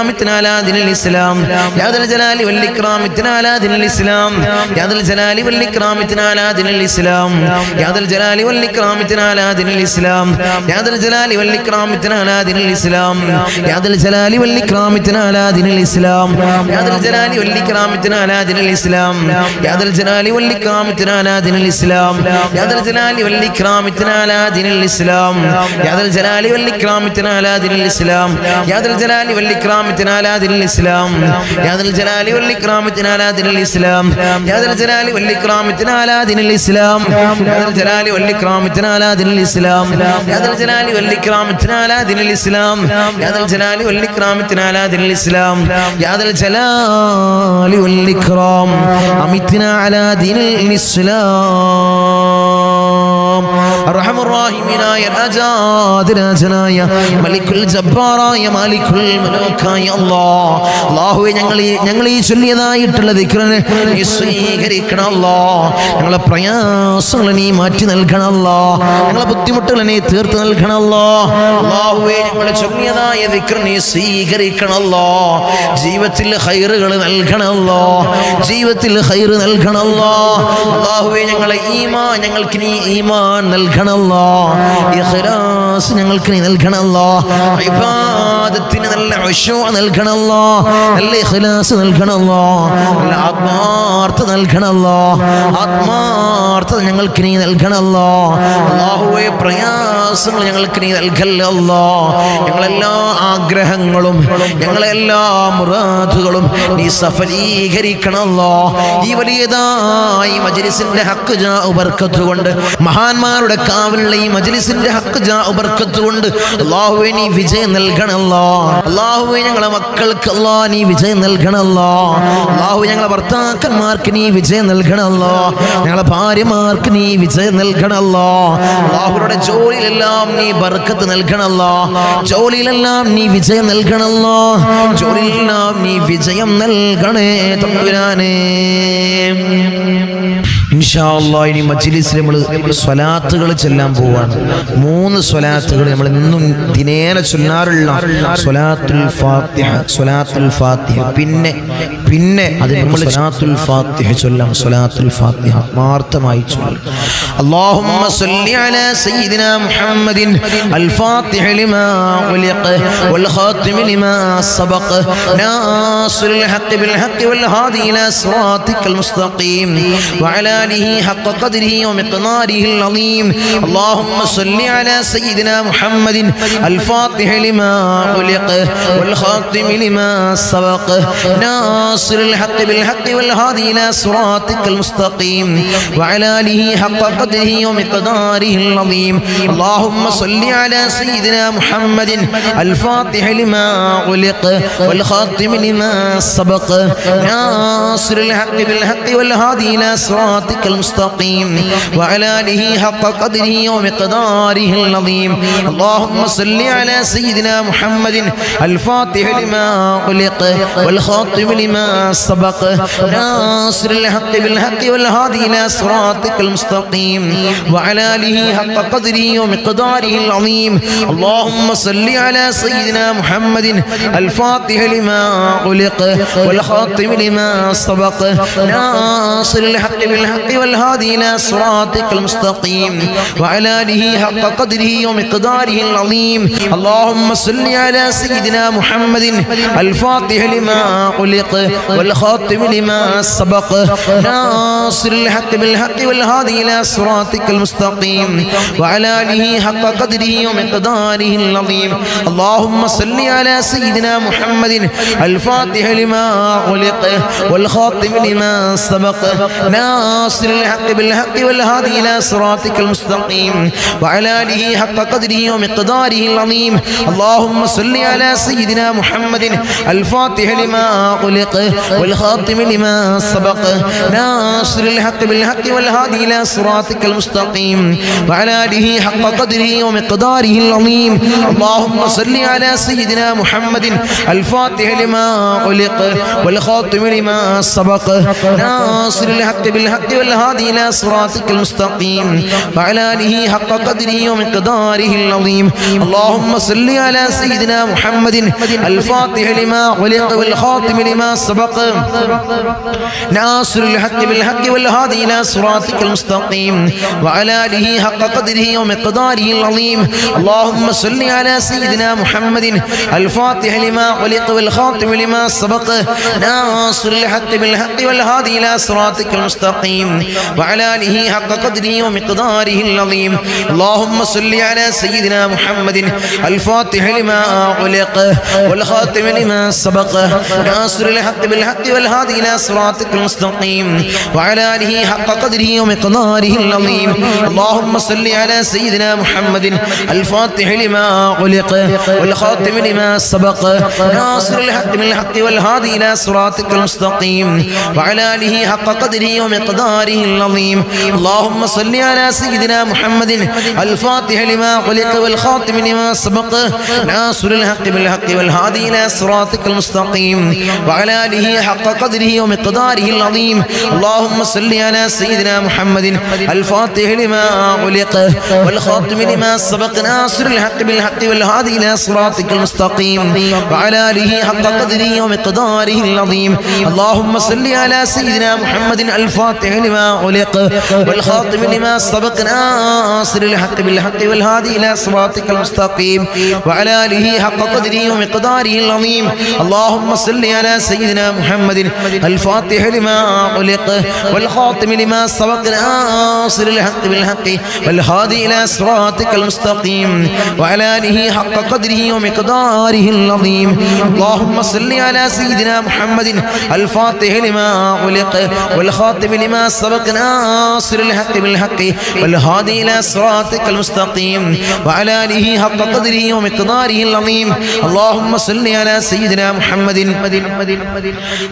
B: ഇക്റാമിത്തിന അലാ ദീനിൽ ഇസ്ലാം യാ ദൽ ജലാലി വൽ ഇക്റാമിത്തിന അലാ ദീനിൽ ഇസ്ലാം യാ ദൽ ജലാലി വൽ ഇക്റാമിത്തിന അലാ ദീനിൽ ഇസ്ലാം യാ ദൽ ജലാലി വൽ ഇക്റാമിത്തിന അലാ ദീനിൽ ഇസ്ലാം യാ ദൽ ജലാലി വൽ ഇക്റാമിത്തിന അലാ ദീനിൽ ഇസ്ലാം യാ ദൽ ജലാലി വൽ ഇക്റാമിത്തിന അലാ ദീനിൽ ഇസ്ലാം യാ ദൽ ജലാലി വൽ ഇക്റാമിത്തിന അലാ ദീനിൽ ഇസ്ലാം യാ ദൽ ജലാലി വൽ ഇക്റാമിത്തിന അലാ ദീനിൽ ഇസ്ലാം യാ ദൽ ജലാലി വൽ ഇക്റാമിത്തിന അലാ ദീനിൽ ഇസ്ലാം യാ ദൽ ജലാലി വൽ ഇക്റാമിത്തിന അലാ ദീനിൽ ഇസ്ലാം യാ ദൽ ജലാലി വൽ ഇക്റാമിത്തിന അലാ ദീനിൽ ഇസ്ലാം യാ ദൽ ജലാലി വൽ ഇക്റാമിത്തിന അലാ ദീനിൽ ഇസ്ലാം യാ ദൽ ജലാലി വൽ ഇക്റാമിത്തിന അലാ ദീനിൽ ഇസ്ലാം യാ ദൽ ജലാലി വൽ ഇക്റാമിത്തിന അലാ ദീനിൽ ഇസ്ലാം യാ ദൽ ജലാലി വൽ ഇക്റാമിത്തിന അലാ ദീനിൽ ഇസ്ലാം യാ ദൽ ജലാലി വൽ ഇക്റാമിത്തിന അലാ ദീനിൽ ഇസ്ലാം യാ ദൽ ജലാലി വൽ ഇക്റാം അമിത്തിന അലാ ദീനിൽ ഇസ്ലാം അർഹമർ റഹീമിനായ രാജാതിരാജനായ മലിക്കുൽ ജബ്ബാറായ മാലിക്കുൽ മലൂക്കായ അല്ലാഹുവേ ഞങ്ങൾ ഈ ചൊല്ലിയതായിട്ടുള്ള ദിക്റിനെ നീ സ്വീകരിക്കണം അല്ലാഹ് ഞങ്ങളെ പ്രയാസങ്ങളെ നീ മാറ്റി നൽകണം അല്ലാഹ് ഞങ്ങളെ ബുദ്ധിമുട്ടുകളെ നീ തീർത്ത് നൽകണം അല്ലാഹ് അല്ലാഹുവേ ഞങ്ങൾ ചൊല്ലിയതായ ദിക്റ് നീ സ്വീകരിക്കണം അല്ലാഹ് ജീവിതത്തിൽ ഖൈറുകൾ നൽകണം അല്ലാഹ് ജീവിതത്തിൽ ഖൈർ നൽകണം അല്ലാഹ് അല്ലാഹുവേ ഞങ്ങളെ ഈമാൻ ഞങ്ങൾക്ക് നീ ഈമാൻ നൽകണം അല്ലാഹ് ഇഖ്ലാസ് ഞങ്ങൾക്ക് നീ നൽകണം അല്ലാഹ് ഇബാദത്തിന് നല്ല ഖുശൂ' നൽകണം അല്ലാഹ് നല്ല ഇഖ്ലാസ് നൽകണം അല്ലാഹ് നല്ല ആത്മാർത്ഥത നൽകണം അല്ലാഹ് ആത്മാർത്ഥത ഞങ്ങൾക്ക് നീ നൽകണം അല്ലാഹ് അല്ലാഹുവേ പ്രയാസങ്ങൾ ഞങ്ങൾക്ക് നീ നൽകല്ല അല്ലാഹ് ഞങ്ങളെല്ലാ ആഗ്രഹങ്ങളും ഞങ്ങളെല്ലാ മുറാദുകളും നീ സഫലീകരിക്കണം അല്ലാഹ് ഈ വലിയതായി മജ്ലിസിന്റെ ഹഖ് ജാ ബർക്കത്ത് കൊണ്ട് മഹാന്മാരുടെ കാവലുള്ള ഈ മജ്ലിസിന്റെ ഹഖ് ജാ ബർക്കത്ത് കൊണ്ട് അല്ലാഹുവേ നീ വിജയം നൽകണം അല്ലാഹ് അല്ലാഹുവേ ഞങ്ങളെ മക്കൾക്ക് അല്ലാഹ് നീ വിജയം നൽകണം അല്ലാഹ് അല്ലാഹു ഞങ്ങളെ ഭർത്താക്കന്മാർക്ക് നീ വിജയം നൽകണം അല്ലാഹ് ഞങ്ങളെ ഭാര്യമാർക്ക് നീ വിജയം നൽകണം അല്ലാഹ് അല്ലാഹുവിന്റെ ജോലിയിലെല്ലാം നീ ബർക്കത്ത് നൽകണം അല്ലാഹ് ജോലിയിലെല്ലാം നീ വിജയം നൽകണം അല്ലാഹ് ജോലിയിലെല്ലാം നീ വിജയം നൽകണേ തമ്പുരാനേ ഇൻഷാ അല്ലാഹ് ഇനി മജ്ലിസിൽ നമ്മൾ സ്വലാത്തുകൾ ചൊല്ലാൻ പോവാണ് 3 സ്വലാത്തുകൾ നമ്മൾ എന്നും ദിനേന ചൊല്ലാറുള്ള സ്വലാത്തുൽ ഫാത്തിഹ പിന്നെ അത് നമ്മൾ സ്വലാത്തുൽ ഫാത്തിഹ ചൊല്ലാം സ്വലാത്തുൽ ഫാത്തിഹ ആത്മാർത്ഥമായി ചൊല്ലാം അല്ലാഹുമ്മ സ്വല്ലി അലാ സയ്യിദിനാ മുഹമ്മദിൻ അൽ ഫാത്തിഹ ലിമാ ഉലിഖ വൽ ഖാതിമ ലിമാ സബഖ നാസിറുൽ ഹഖ് ബിൽ ഹഖ് വൽ ഹാദി ഇലാ സിറാത്തിക്കൽ മുസ്തഖീം വഅലാ آله حق قدره ومقداره العظيم اللهم صل على سيدنا محمد الفاتح لما أغلق والخاتم لما سبق ناصر الحق بالحق والهادي إلى صراطك المستقيم وعلى آله حق قدره ومقداره العظيم اللهم صل على سيدنا محمد الفاتح لما أغلق والخاتم لما سبق ناصر الحق بالحق والهادي إلى صراطك المستقيم وعلى آله حق قدره ومقداره العظيم اللهم صل على سيدنا محمد الفاتح لما أغلق والخاتم لما سبق ناصر الحق بالحق والهادي إلى صراطك المستقيم وعلى آله حق قدره ومقداره العظيم اللهم صل على سيدنا محمد الفاتح لما أغلق والخاتم لما سبق ناصر الحق بالحق والهادي إلى صراطك المستقيم وعلى آله حق قدره ومقداره العظيم اللهم صل على سيدنا محمد الفاتح لما أغلق والخاتم لما سبق ناصر الحق بالحق والهادي إلى صراطك المستقيم وعلى آله حق قدره ومقداره العظيم اللهم صل على سيدنا محمد الفاتح لما أغلق والخاتم لما سبق ناصر الحق بالحق والهادي إلى صراطك المستقيم وعلى آله حق قدره ومقداره العظيم اللهم صل على سيدنا محمد الفاتح لما أغلق والخاتم لما سبق ناصر الحق بالحق والهادي إلى صراطك المستقيم وعلى آله حق قدره ومقداره العظيم اللهم صل على سيدنا محمد الفاتح لما أغلق والخاتم لما سبق ناصر الحق بالحق والهادي إلى صراطك المستقيم وعلى آله حق قدره ومقداره العظيم. اللهم صل على سيدنا محمد الفاتح لما خلق والخاتم لما سبق ناصر الحق بالحق والهادي إلى صراطك المستقيم وعلى آله حق قدره ومقداره العظيم. اللهم صل على سيدنا محمد الفاتح لما خلق والخاتم لما سبق ناصر الحق بالحق والهادي إلى صراطك المستقيم وعلى آله حق قدره ومقداره العظيم. اللهم صل على سيدنا محمد الفاتح لما خلق والخاتم لما سبق ناصر الحق بالحق والهادي إلى صراطك المستقيم وعلى آله حق قدره ومقداره العظيم. اللهم صل على سيدنا محمد الفاتح لما خلق والخاتم لما سبق ناصر الحق بالحق والهادي إلى صراطك المستقيم وعلى آله حق قدره ومقداره العظيم. اللهم صل على سيدنا محمد الفاتح لما خلق والخاتم لما سبق ناصر الحق بالحق والهادي إلى صراطك المستقيم وعلى آله حق قدره ومقداره العظيم. اللهم صل على سيدنا محمد الفاتح لما خلق والخاتم لما سبق ناصر الحق بالحق والهادي إلى صراطك المستقيم وعلى آله حق قدره ومقداره العظيم. اللهم صل على سيدنا محمد الفاتح لما خلق والخاتم لما سبق ناصر الحق بالحق والهادي إلى صراطك المستقيم وعلى آله حق قدره ومقداره العظيم. اللهم صل على سيدنا محمد الفاتح لما خلق والخاتم لما سبق ناصر الحق بالحق والهادي إلى صراطك المستقيم وعلى آله حق قدره ومقداره العظيم. اللهم صل على سيدنا محمد الفاتح لما خلق والخاتم لما سبق ناصر الحق بالحق والهادي إلى صراطك المستقيم وعلى آله حق قدره ومقداره العظيم. اللهم صل على سيدنا محمد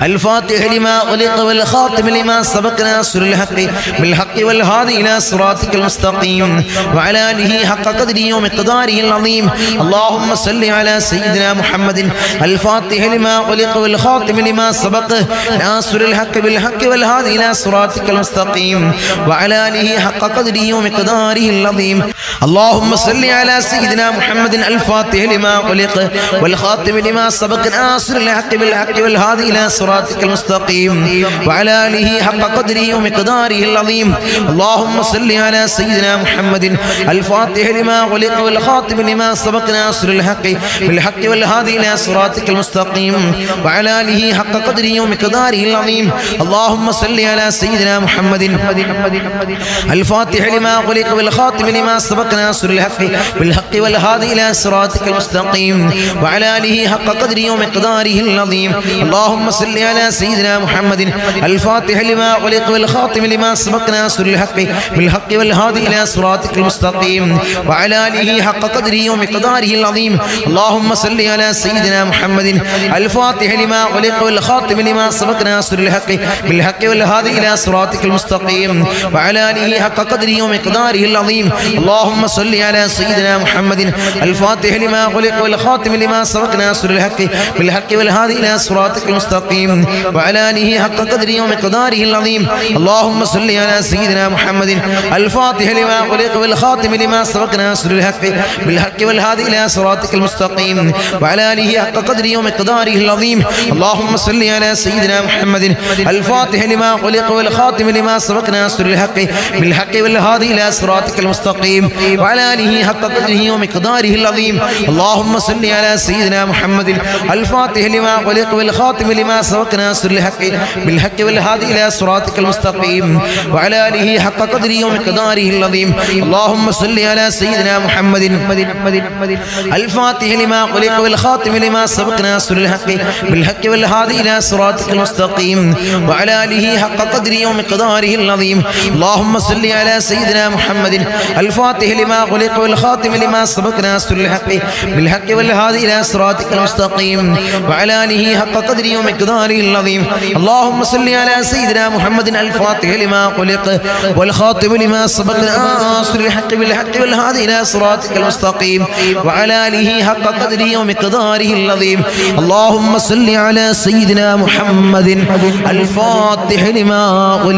B: الفاتح لما خلق والخاتم لما سبق ناصر الحق بالحق والهادي إلى صراطك المستقيم وعلى آله حق قدره ومقداره العظيم. اللهم صل على سيدنا محمد الفاتح لما خلق والخاتم لما سبق ناصر الحق بالحق والهادي إلى صراطك المستقيم وعلى آله حق قدره ومقداره العظيم. اللهم صل على سيدنا محمد الفاتح لما خلق والخاتم لما سبق ناصر الحق بالحق والهادي إلى صراطك المستقيم وعلى آله حق قدره ومقداره العظيم. اللهم صل على سيدنا محمد الفاتح لما خلق والخاتم لما سبق ناصر الحق بالحق والهادي إلى صراطك المستقيم وعلى آله حق قدره ومقداره العظيم. اللهم صل على سيدنا محمد الفاتح لما خلق والخاتم لما سبق ناصر الحق بالحق والهادي إلى صراطك المستقيم وعلى آله حق قدره ومقداره العظيم. اللهم صل على سيدنا محمد الفاتح لما خلق والخاتم لما سبق ناصر الحق بالحق والهادي إلى صراطك المستقيم وعلى آله حق قدره ومقداره العظيم. اللهم صل على سيدنا محمد الفاتح لما خلق والخاتم لما سبق ناصر الحق بالحق والهادي إلى صراطك المستقيم وعلى آله حق قدره ومقداره العظيم. اللهم صل على سيدنا محمد الفاتح لما خلق والخاتم لما سبق ناصر الحق بالحق والهادي إلى صراطك المستقيم وعلى آله حق قدره ومقداره العظيم. اللهم صل على سيدنا محمد الفاتح لما خلق والخاتم لما سبق ناصر الحق بالحق والهادي إلى صراطك المستقيم وعلى آله حق قدره ومقداره العظيم. اللهم صل على سيدنا محمد الفاتح لما خلق والخاتم لما سبق ناصر الحق بالحق والهادي إلى صراطك المستقيم وعلى آله حق قدره ومقداره العظيم. اللهم صل على سيدنا محمد الفاتح لما خلق والخاتم لما سبق ناصر الحق بالحق والهادي إلى صراطك المستقيم وعلى آله حق قدره ومقداره العظيم. اللهم صل على سيدنا محمد الفاتح لما خلق والخاتم لما سبق ناصر الحق بالحق والهادي إلى صراطك المستقيم وعلى آله حق قدره ومقداره العظيم. اللهم صل على سيدنا محمد الفاتح لما خلق والخاتم لما سبق ناصر الحق بالحق والهادي إلى صراطك المستقيم وعلى آله حق قدره ومقداره العظيم. اللهم صل على سيدنا محمد الفاتح لما خلق والخاتم لما سبق ناصر الحق بالحق والهادي إلى صراطك المستقيم وعلى آله حق قدره ومقداره العظيم. اللهم صل على سيدنا محمد الفاتح لما خلق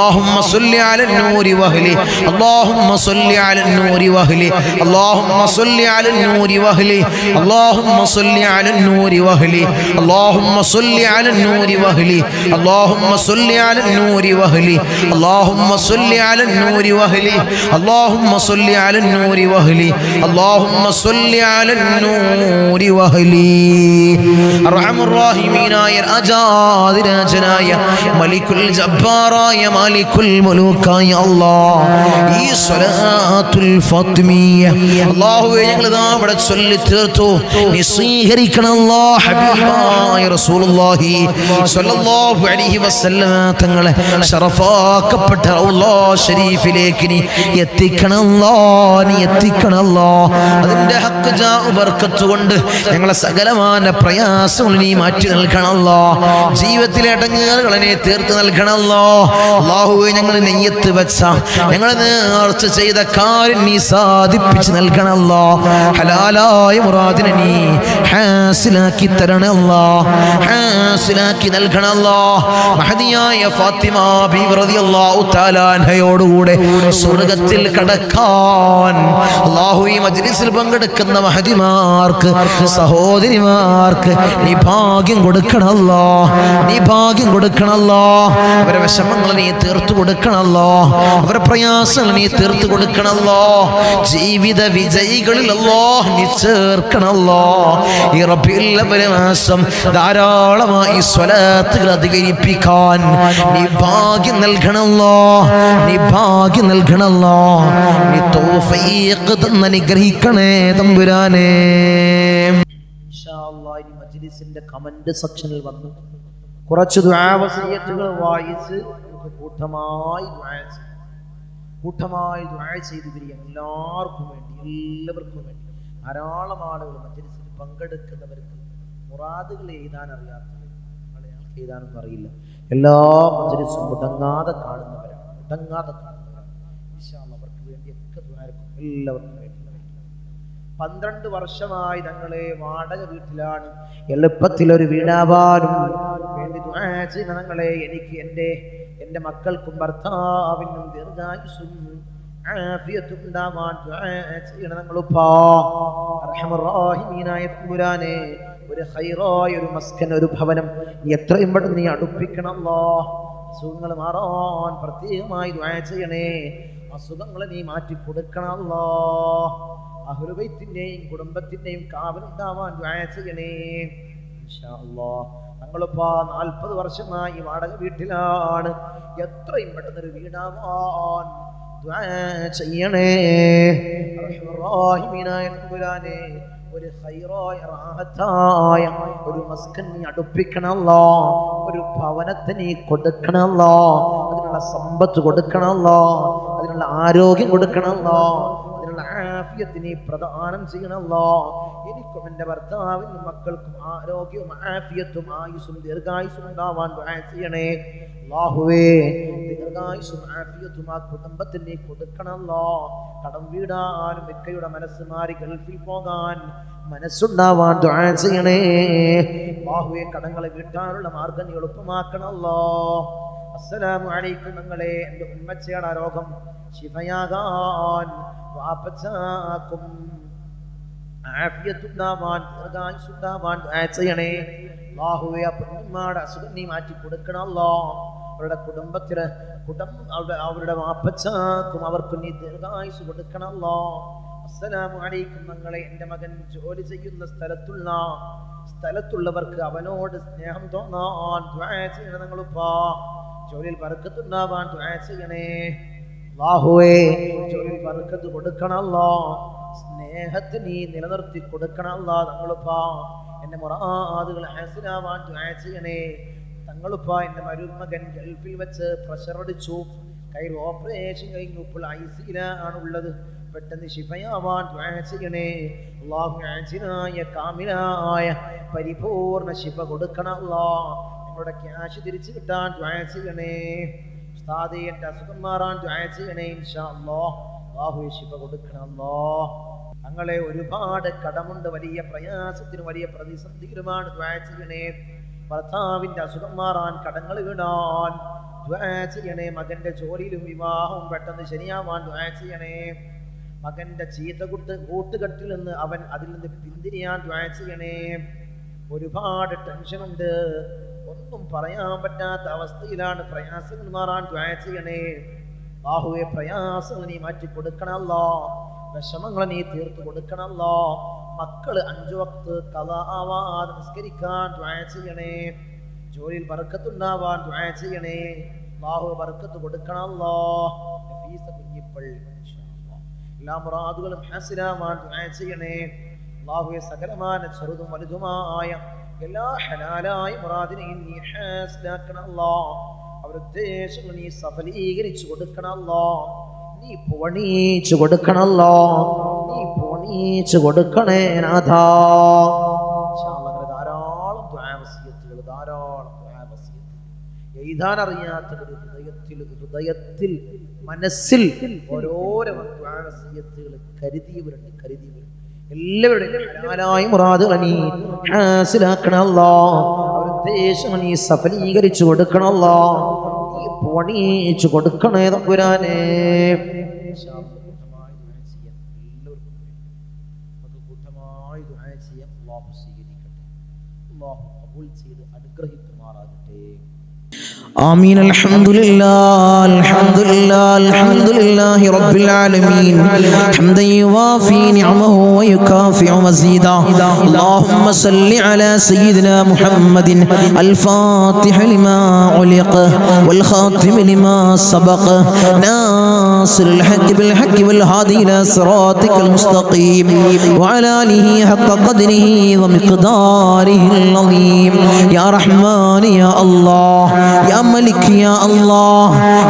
B: اللهم صل على النور وأهله اللهم صل على النور وأهله اللهم صل على النور وأهله اللهم صل على النور وأهله اللهم صل على النور وأهله اللهم صل على النور وأهله اللهم صل على النور وأهله اللهم صل على النور وأهله اللهم صل على النور وأهله أرحم الراحمين يا അജാദിരാജനായ മലിക്കുൽ ജബ്ബാറായ മാലിക്കുൽ മുലൂക്കായ അല്ലാഹ് ഈ സ്വലാത്തുൽ ഫാത്തിമിയ അല്ലാഹുവേ ഞങ്ങൾ ഇവിടെ ചൊല്ലി തീർത്തു നീ സ്വീകരിക്കണം അല്ലാഹ് ഹബീബായ റസൂലുള്ളാഹി സ്വല്ലല്ലാഹു അലൈഹി വസല്ലം തങ്ങളെ ശറഫാക്കപ്പെട്ട റൗള ശരീഫിലേക്ക് നീ എത്തിക്കണം അല്ലാഹ് നീ എത്തിക്കണം അല്ലാഹ് അതിന്റെ ഹഖ് ജാ ബർക്കത്ത് കൊണ്ട് ഞങ്ങളെ സകലമായ പ്രയാസങ്ങൾ നീ മാറ്റി നൽകണം അല്ലാഹ് ജീവിതത്തിലെ അടങ്ങുകളെ നീ തീർത്ത് നൽകണം അല്ലാഹ് അല്ലാഹുവേ ഞങ്ങൾ നെയ്യത്ത് വെച്ച ഞങ്ങൾ നേർച്ച ചെയ്ത കാര്യം നീ സാധിപ്പിച്ച് നൽകണം അല്ലാഹ് ഹലാലായ മുറാദിനെ നീ ഹാസിലാക്കി തരണം അല്ലാഹ് ഹാസിലാക്കി നൽകണം അല്ലാഹ് മഹദിയായ ഫാത്തിമ ബീവി റളിയല്ലാഹു തആല അൻഹയോടുകൂടെ സ്വർഗ്ഗത്തിൽ കടക്കാൻ അല്ലാഹു ഈ മജ്ലിസിൽ പങ്കെടുക്കുന്ന മഹദിമാർക്ക് സഹോദരിമാർക്ക് നീ ഭാഗ്യം കൊടുക്കണം അല്ലാഹ് നീ ഭാഗ്യം കൊടുക്കണം അല്ലാഹ് അവരുടെ വിഷമങ്ങൾ നീ തീർത്തു കൊടുക്കണം അല്ലാഹ് അവരുടെ പ്രയാസങ്ങൾ നീ തീർത്തു കൊടുക്കണം അല്ലാഹ് ജീവിത വിജയികളിൽ അല്ലാഹ് നീ ചേർക്കണം അല്ലാഹ് ഈ റബീഉൽ അവ്വൽ മാസം ധാരാളമായി സ്വലാത്തുകൾ അധികരിപ്പിക്കാൻ നീ ഭാഗ്യം നൽകണം അല്ലാഹ് നീ ഭാഗ്യം നൽകണം അല്ലാഹ് നീ തൗഫീഖ് തന്ന് അനുഗ്രഹിക്കണേ തമ്പുരാനേ ഇൻഷാ അല്ലാഹ് ഈ മജ്ലിസിന്റെ കമന്റ് സെക്ഷനിൽ വന്നു കുറച്ച് ദുആ വസിയത്തുകൾ വായിച്ച് നമുക്ക് കൂട്ടമായി ദുആ ചെയ്തു പിരിയാം എല്ലാവർക്കും വേണ്ടി എല്ലാവർക്കും വേണ്ടി ധാരാളം ആളുകൾ മജ്ലിസിൽ പങ്കെടുക്കുന്നവർക്ക് മുറാദുകൾ എഴുതാൻ അറിയാത്തവർ മലയാളം എഴുതാനൊന്നും അറിയില്ല എല്ലാ മജ്ലിസും മുടങ്ങാതെ കാണുന്നവരാണ് ഇൻഷാ അല്ലാഹ് അവർക്ക് വേണ്ടിയൊക്കെ ദുആ എല്ലാവർക്കും വേണ്ടി 12 വർഷമായി ഞങ്ങളെ വാടക വീട്ടിലാണ് എളുപ്പത്തിലൊരു വീടാവാനും വേണ്ടി ദുആ ചെയ്യുന്ന ഞങ്ങളെ എനിക്ക് എൻ്റെ മക്കൾക്കും ഭർത്താവിനും ദീർഘായുസ്സും ആഫിയത്തും ഉണ്ടാവാൻ ദുആ ചെയ്യണം ഞങ്ങളുപ്പാ അർഹമർ റഹീമീനായ തമ്പുരാനെ ഒരു ഖൈറായ ഒരു മസ്കൻ ഒരു ഭവനം എത്രയും പെട്ടെന്ന് നീ അടുപ്പിക്കണം അല്ലാഹ് അസുഖങ്ങൾ മാറാൻ പ്രത്യേകമായി ദുആ ചെയ്യണേ അസുഖങ്ങളെ നീ മാറ്റി കൊടുക്കണം അല്ലാഹ് അഹ്ലു ബൈത്തിന്റെയും കുടുംബത്തിന്റെയും കാവലുണ്ടാവാൻ ദുആ ചെയ്യണേ ഇൻഷാ അല്ലാഹ് ഞങ്ങളിപ്പോ 40 വർഷമായി വാടക വീട്ടിലാണ് എത്രയും പെട്ടെന്ന് ഒരു വീടാവാൻ ദുആ ചെയ്യണേ റഹീമീനായ തമ്പുരാനെ ഒരു ഖൈറായ റാഹത്തായ ഒരു മസ്കൻ നീ അടുപ്പിക്കണം അല്ലാഹ് ഒരു ഭവനത്തെ നീ കൊടുക്കണം അല്ലാഹ് അതിനുള്ള സമ്പത്ത് കൊടുക്കണം അല്ലാഹ് അതിനുള്ള ആരോഗ്യം കൊടുക്കണം അല്ലാഹ് അതിനുള്ള ആഫിയത്തിനെ പ്രദാനം ചെയ്യണം അല്ലാഹ് എനിക്കും എൻ്റെ ഭർത്താവിനും മക്കൾക്കും ആരോഗ്യവും ആഫിയത്തും ആയുസ്സും ദീർഘായുസ്സും ഉണ്ടാവാൻ ദുആ ചെയ്യണേ അല്ലാഹുവേ ദീർഘായുസ്സും ആഫിയത്തും ആ കുടുംബത്തിന് നീ കൊടുക്കണം അല്ലാഹ് കടം വീടാനും ഇക്കയുടെ മനസ്സ് മാറി ഗൾഫിൽ പോകാൻ മനസ്സുണ്ടാവാൻ ദുആ ചെയ്യണേ അല്ലാഹുവേ കടങ്ങളെ വീട്ടാനുള്ള മാർഗ്ഗം നീ എളുപ്പമാക്കണം അല്ലാഹ് അസ്സലാമു അലൈക്കും ഞങ്ങളെ എൻ്റെ ഉമ്മച്ചയുടെ രോഗം ശിഫയാകാൻ വാപ്പച്ചാക്കും ആഫിയത്തുണ്ടാവാൻ ദീർഘായുസ്സുണ്ടാവാൻ ദുആ ചെയ്യണേ അല്ലാഹുവേ ആ പെണ്ണുമ്മാടെ അസുഖം നീ മാറ്റി കൊടുക്കണം അല്ലാഹ് അവരുടെ കുടുംബത്തിലെ അവരുടെ വാപ്പച്ചാക്കും അവർക്ക് നീ ദീർഘായുസ്സ് കൊടുക്കണം അല്ലാഹ് അസ്സലാമു അലൈക്കും ഞങ്ങളെ എൻ്റെ മകൻ ജോലി ചെയ്യുന്ന സ്ഥലത്തുള്ളവർക്ക് അവനോട് സ്നേഹം തോന്നാൻ ദുആ ചെയ്യണം ഞങ്ങളുപ്പാ ജോലിയിൽ ബർക്കത്തുണ്ടാവാൻ ദുആ ചെയ്യണേ അല്ലാഹുവേ ജോലിയിൽ ബർക്കത്ത് കൊടുക്കണം അല്ലാഹ് സ്നേഹത്തെ നീ നിലനിർത്തി കൊടുക്കണം അല്ലാഹ് ഞങ്ങളുപ്പാ എൻ്റെ മുറാദുകൾ ഹാസിലാവാൻ ദുആ ചെയ്യണേ തങ്ങളുപ്പാ എൻ്റെ മരുമകൻ ഗൾഫിൽ വെച്ച് പ്രഷർ അടിച്ചു കയ്യിൽ ഓപ്പറേഷൻ കഴിഞ്ഞു ഇപ്പോൾ ഐസിയിലാണുള്ളത് പെട്ടെന്ന് ശിഫയാവാൻ ദുആ ചെയ്യണേ അല്ലാഹു ആജിലായ കാമിലായ പരിപൂർണ ശിഫ കൊടുക്കണം അല്ലാഹ് ഞങ്ങളുടെ ക്യാഷ് തിരിച്ചു കിട്ടാൻ ദുആ ചെയ്യണേ ഉസ്താദേ എൻ്റെ അസുഖം മാറാൻ ദുആ ചെയ്യണേ ഇൻഷാ അല്ലാഹ് അല്ലാഹു ശിഫ കൊടുക്കണം അല്ലാഹ് ഞങ്ങളെ ഒരുപാട് കടമുണ്ട് വലിയ പ്രയാസത്തിന് വലിയ പ്രതിസന്ധികളുമാണ് ദുആ ചെയ്യണേ ഭർത്താവിൻ്റെ അസുഖം മാറാൻ കടങ്ങൾ വിടാൻ
A: ദുആ ചെയ്യണേ. മകന്റെ ജോലിയിലും വിവാഹവും പെട്ടെന്ന് ശരിയാവാൻ ദുആ ചെയ്യണേ. മകന്റെ കൂട്ടുകെട്ടിൽ നിന്ന് അവൻ അതിൽ നിന്ന് പിന്തിരിയാൻ ദുആ ചെയ്യണേ. ഒരുപാട് ടെൻഷനുണ്ട്, ഒന്നും പറയാൻ പറ്റാത്ത അവസ്ഥയിലാണ്, പ്രയാസങ്ങൾ മാറാൻ ദുആ ചെയ്യണേ. അല്ലാഹുവേ, പ്രയാസങ്ങൾ നീ മാറ്റി കൊടുക്കണമല്ലോ, വിഷമങ്ങൾ നീ തീർത്തു കൊടുക്കണമല്ലോ. മക്കള് 5 വക്ത് ഖളാ ആവാതെ നിസ്കരിക്കാൻ ദുആ ചെയ്യണേ. ജോലിയിൽ ബർക്കത്തുണ്ടാവാൻ ദുആ ചെയ്യണേ. അല്ലാഹു ബർക്കത്ത് കൊടുക്കണമല്ലോ. നഫീസ കുഞ്ഞിപ്പള്ളി ഇൻഷാഅല്ലാഹ് എല്ലാ മുറാദുകളും ഹാസിലാവാൻ ദുആ ചെയ്യണേ. അല്ലാഹുവേ, സകലമായ ചെറുതും വലുതുമായ എല്ലാ ഹലാലായ മുറാദിനെയും നീ ഹാസിലാക്കണമല്ലോ. അവരുടെ ഉദ്ദേശങ്ങൾ നീ സഫലീകരിച്ചു കൊടുക്കണമല്ലോ. നീ പൂവണിച്ചു കൊടുക്കണമല്ലോ. നീ പൂവണിച്ചു കൊടുക്കണേ നാഥാ. ധാരാളം ദുആവസിയത്തുകൾ, ധാരാളം ദുആവസിയത്തുകൾ എഴുതാനറിയാത്തവർ ഹൃദയത്തിൽ മനസ്സിൽ ഓരോരോ ദുആവസിയത്തുകൾ കരുതിയവരുണ്ട്. എല്ലാവരുടെയും ഹലാലായ മുറാദുകൾ നീ ഹാസിലാക്കണമല്ലോ. അവരുടെ ഉദ്ദേശങ്ങൾ നീ സഫലീകരിച്ചു കൊടുക്കണമല്ലോ. നീ പണിയിച്ചു കൊടുക്കണേ തമ്പുരാനേ. കൂട്ടമായി ദുആ ചെയ്യാൻ അല്ലാഹു സ്വീകരിക്കട്ടെ. അല്ലാഹു ഖബൂൽ ചെയ്ത് അനുഗ്രഹിക്കുമാറാകട്ടെ.
B: آمين. الحمد لله الحمد لله الحمد لله رب العالمين حمدا يوافي نعمه ويكافئ مزيدا. اللهم صل على سيدنا محمد الفاتح لما علق والخاتم لما سبق ناصر الحق بالحق والهادي إلى صراطك المستقيم وعلى آله حق قدره ومقداره العظيم. يا رحمن يا الله، يا ملك يا الله،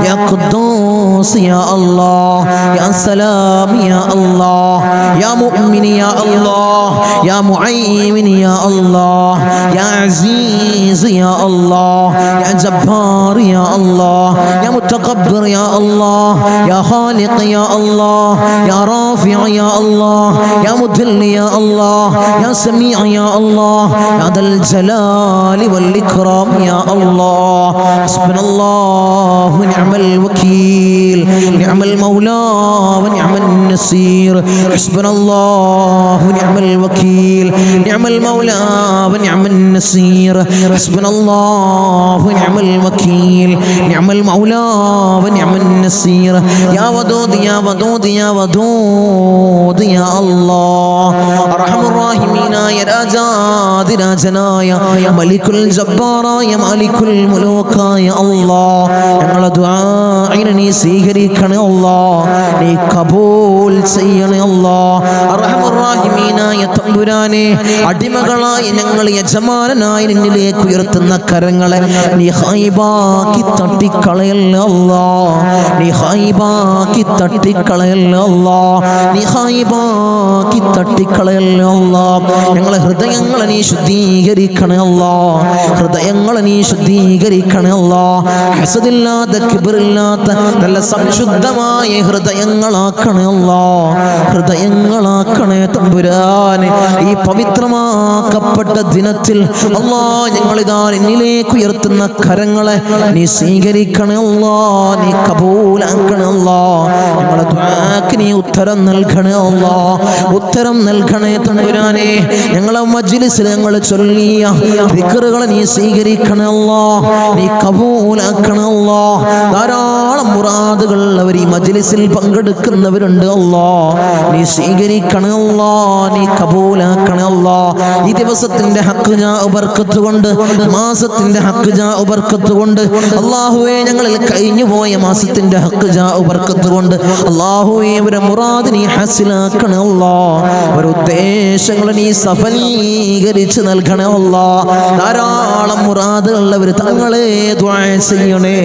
B: يا قدوس يا الله، يا سلام يا الله، يا مؤمن يا الله، يا معين يا الله، يا عزيز يا الله، يا جبار يا الله، يا متكبر يا الله، يا خالق يا الله، يا رافع يا الله، يا مذل يا الله، يا سميع يا الله، يا ذا الجلال والإكرام يا الله. حسبنا الله ونعم الوكيل، نعم المولى ونعم النصير. حسبنا الله ونعم الوكيل، نعم المولى ونعم النصير. حسبنا الله ونعم الوكيل، نعم المولى ونعم النصير. يا ودود يا ودود يا ودود يا الله. أرحم الراحمين يا راجاد راجنايا ملك الجبار يا مالك الملوك يا الله. ഞങ്ങളുടെ ദുആഇനെ നീ സ്വീകരിക്കണേ അല്ലാഹ്, നീ കബൂൽ ചെയ്യണേ അല്ലാഹ്. അർഹമർ റഹീമീനായ തമ്പുരാനെ, അടിമകളായ ഞങ്ങൾ യജമാനനായി നിന്നിലേക്ക് ഉയർത്തുന്ന കരങ്ങളെ നീ ഖൈബാക്കി തട്ടിക്കളയല്ലേ അല്ലാഹ്, നീ ഖൈബാക്കി തട്ടിക്കളയല്ലേ അല്ലാഹ്, നീ ഖൈബാക്കി തട്ടിക്കളയല്ലേ അല്ലാഹ്. ഞങ്ങളെ ഹൃദയങ്ങളെ നീ ശുദ്ധീകരിക്കണേ അല്ലാഹ്, ഹൃദയങ്ങളെ നീ ശുദ്ധീകരിക്കണേ അല്ലാഹ്. ഹസദില്ലാത്ത കിബ്റില്ലാത്ത നല്ല സംശുദ്ധമായ ഹൃദയങ്ങളാക്കണേ അല്ലാഹ്, ഹൃദയങ്ങളാക്കണേ തമ്പുരാനെ. ഈ പവിത്രമാക്കപ്പെട്ട ദിനത്തിൽ അല്ലാഹ് ഞങ്ങളിതാ നിന്നിലേക്ക് ഉയർത്തുന്ന കരങ്ങളെ നീ സ്വീകരിക്കണേ അല്ലാഹ്, നീ കബൂലാക്കണേ അല്ലാഹ്. ഞങ്ങളുടെ ദുആക്ക് നീ ഉത്തരം നൽകണേ അല്ലാഹ്, ഉത്തരം നൽകണേ തമ്പുരാനെ. ഞങ്ങളെ മജ്ലിസിൽ ഞങ്ങൾ ചൊല്ലിയ ദിക്റുകളെ നീ സ്വീകരിക്കണേ അല്ലാഹ്, നീ കബൂലാക്കണേ അല്ലാഹ്. ധാരാളം മുറാദുകൾ അവർ ഈ മജ്ലിസിൽ പങ്കെടുക്കുന്നവരുണ്ട് അല്ലാഹ്, നീ സ്വീകരിക്കണേ അല്ലാഹ്, നീ കബൂലാക്കണേ അല്ലാഹ്. ഈ ദിവസത്തിന്റെ ഹക്ക് ജാ ബർക്കത്ത് കൊണ്ട്, മാസത്തിന്റെ ഹക്ക് ജാ ബർക്കത്ത് കൊണ്ട് അല്ലാഹുവേ, ഞങ്ങളിൽ കഴിഞ്ഞു പോയ മാസത്തിന്റെ ഹക്ക് ജാ ബർക്കത്ത് കൊണ്ട് അല്ലാഹുവേ, അവരെ മുറാദ് നീ ഹാസിലാക്കണേ അല്ലാഹ്, അവരുടെ ഉദ്ദേശങ്ങൾ നീ സഫലീകരിച്ച് നൽകണേ അല്ലാഹ്. ധാരാളം മുറാദുകൾ അവർ തങ്ങളെ ദുആ ചെയ്യണേ,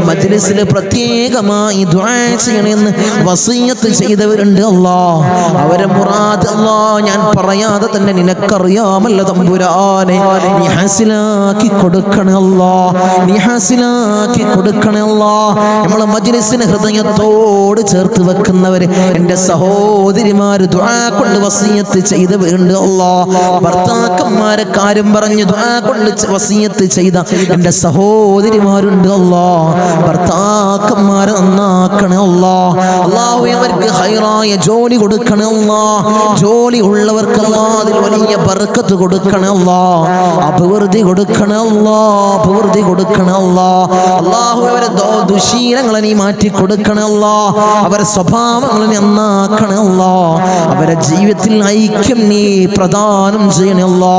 B: മജ്ലിസിൽ പ്രത്യേകമായി ദുആ ചെയ്യണമെന്ന് വസിയത്ത് ചെയ്തവരുണ്ട് അല്ലാഹ്. അവരെ മുറാദ് അല്ലാഹ് ഞാൻ പറയാതെ തന്നെ നിനക്കറിയാമല്ലോ തമ്പുരാനെ, നീ ഹാസിലാക്കി കൊടുക്കണേ അല്ലാഹ്, നീ ഹാസിലാക്കി കൊടുക്കണേ അല്ലാഹ്. നമ്മളെ മജ്ലിസിനെ ഹൃദയത്തോട് ചേർത്ത് വെക്കുന്നവര് എൻ്റെ സഹോദരിമാര് ദുആ കൊണ്ട് വസിയത്ത് ചെയ്തവരുണ്ട് അല്ലാഹ്. ഭർത്താക്കന്മാരെ കാര്യം പറഞ്ഞ് ദുആ കൊണ്ട് വസിയത്ത് ചെയ്ത എൻ്റെ സഹോദരി സഹോദരിമാരുണ്ട് അല്ലാ, ഭർത്താക്കന്മാരെ നന്നാക്കണേ അല്ലാ. അല്ലാഹുവേ അവർക്ക് ഹൈറായ ജോലി കൊടുക്കണേ അല്ലാ. ജോലി ഉള്ളവർക്ക് അതിൽ വലിയ ബർക്കത്ത് കൊടുക്കണേ അല്ലാ, അഭിവൃദ്ധി കൊടുക്കണേ അല്ലാ, അഭിവൃദ്ധി കൊടുക്കണേ അല്ലാ. അല്ലാഹുവേ അവരെ ദുശീലങ്ങളെ നീ മാറ്റി കൊടുക്കണേ അല്ലാ, അവരെ സ്വഭാവങ്ങളെ നന്നാക്കണേ അല്ലാ, അവരെ ജീവിതത്തിൽ ഐക്യം നീ പ്രദാനം ചെയ്യണേ അല്ലാ.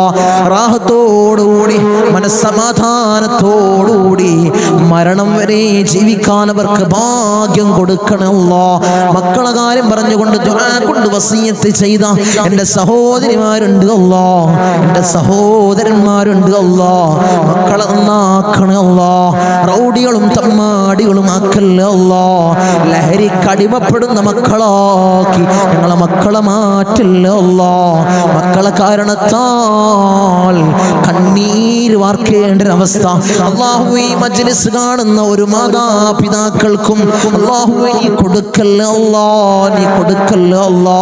B: റാഹത്തോടുകൂടി മനസ്സമാധാനത്തോടുകൂടി മരണം വരെ ജീവിക്കാൻ അവർക്ക് ഭാഗ്യം കൊടുക്കണേ അല്ലാ. മക്കളെ കാര്യം പറഞ്ഞുകൊണ്ട് ദുആ കൊണ്ട് വസിയത്ത് ചെയ്ത എൻ്റെ സഹോദരിമാരുണ്ട് അല്ലാ, എൻ്റെ സഹോദരന്മാരുണ്ട് അല്ലാ, മക്കളെ നന്നാക്കണേ അല്ലാ. റൗഡികളും തമ്മാടികളും ആക്കല്ലേ അല്ലാ, ലഹരിക്കടിമപ്പെടുന്ന മക്കളാക്കി ഞങ്ങളെ മക്കളെ മാറ്റല്ലേ അല്ലാ. മക്കളെ കാരണത്താൽ കണ്ണീര് വാർക്കേണ്ട ഒരവസ്ഥ അല്ലാഹുവേ ഈ മജ്ലിസ് കാണുന്ന ഒരു മാതാപിതാക്കൾക്കും അല്ലാഹുവേ നീ കൊടുക്കല്ലേ അല്ലാ, നീ കൊടുക്കല്ലേ അല്ലാ.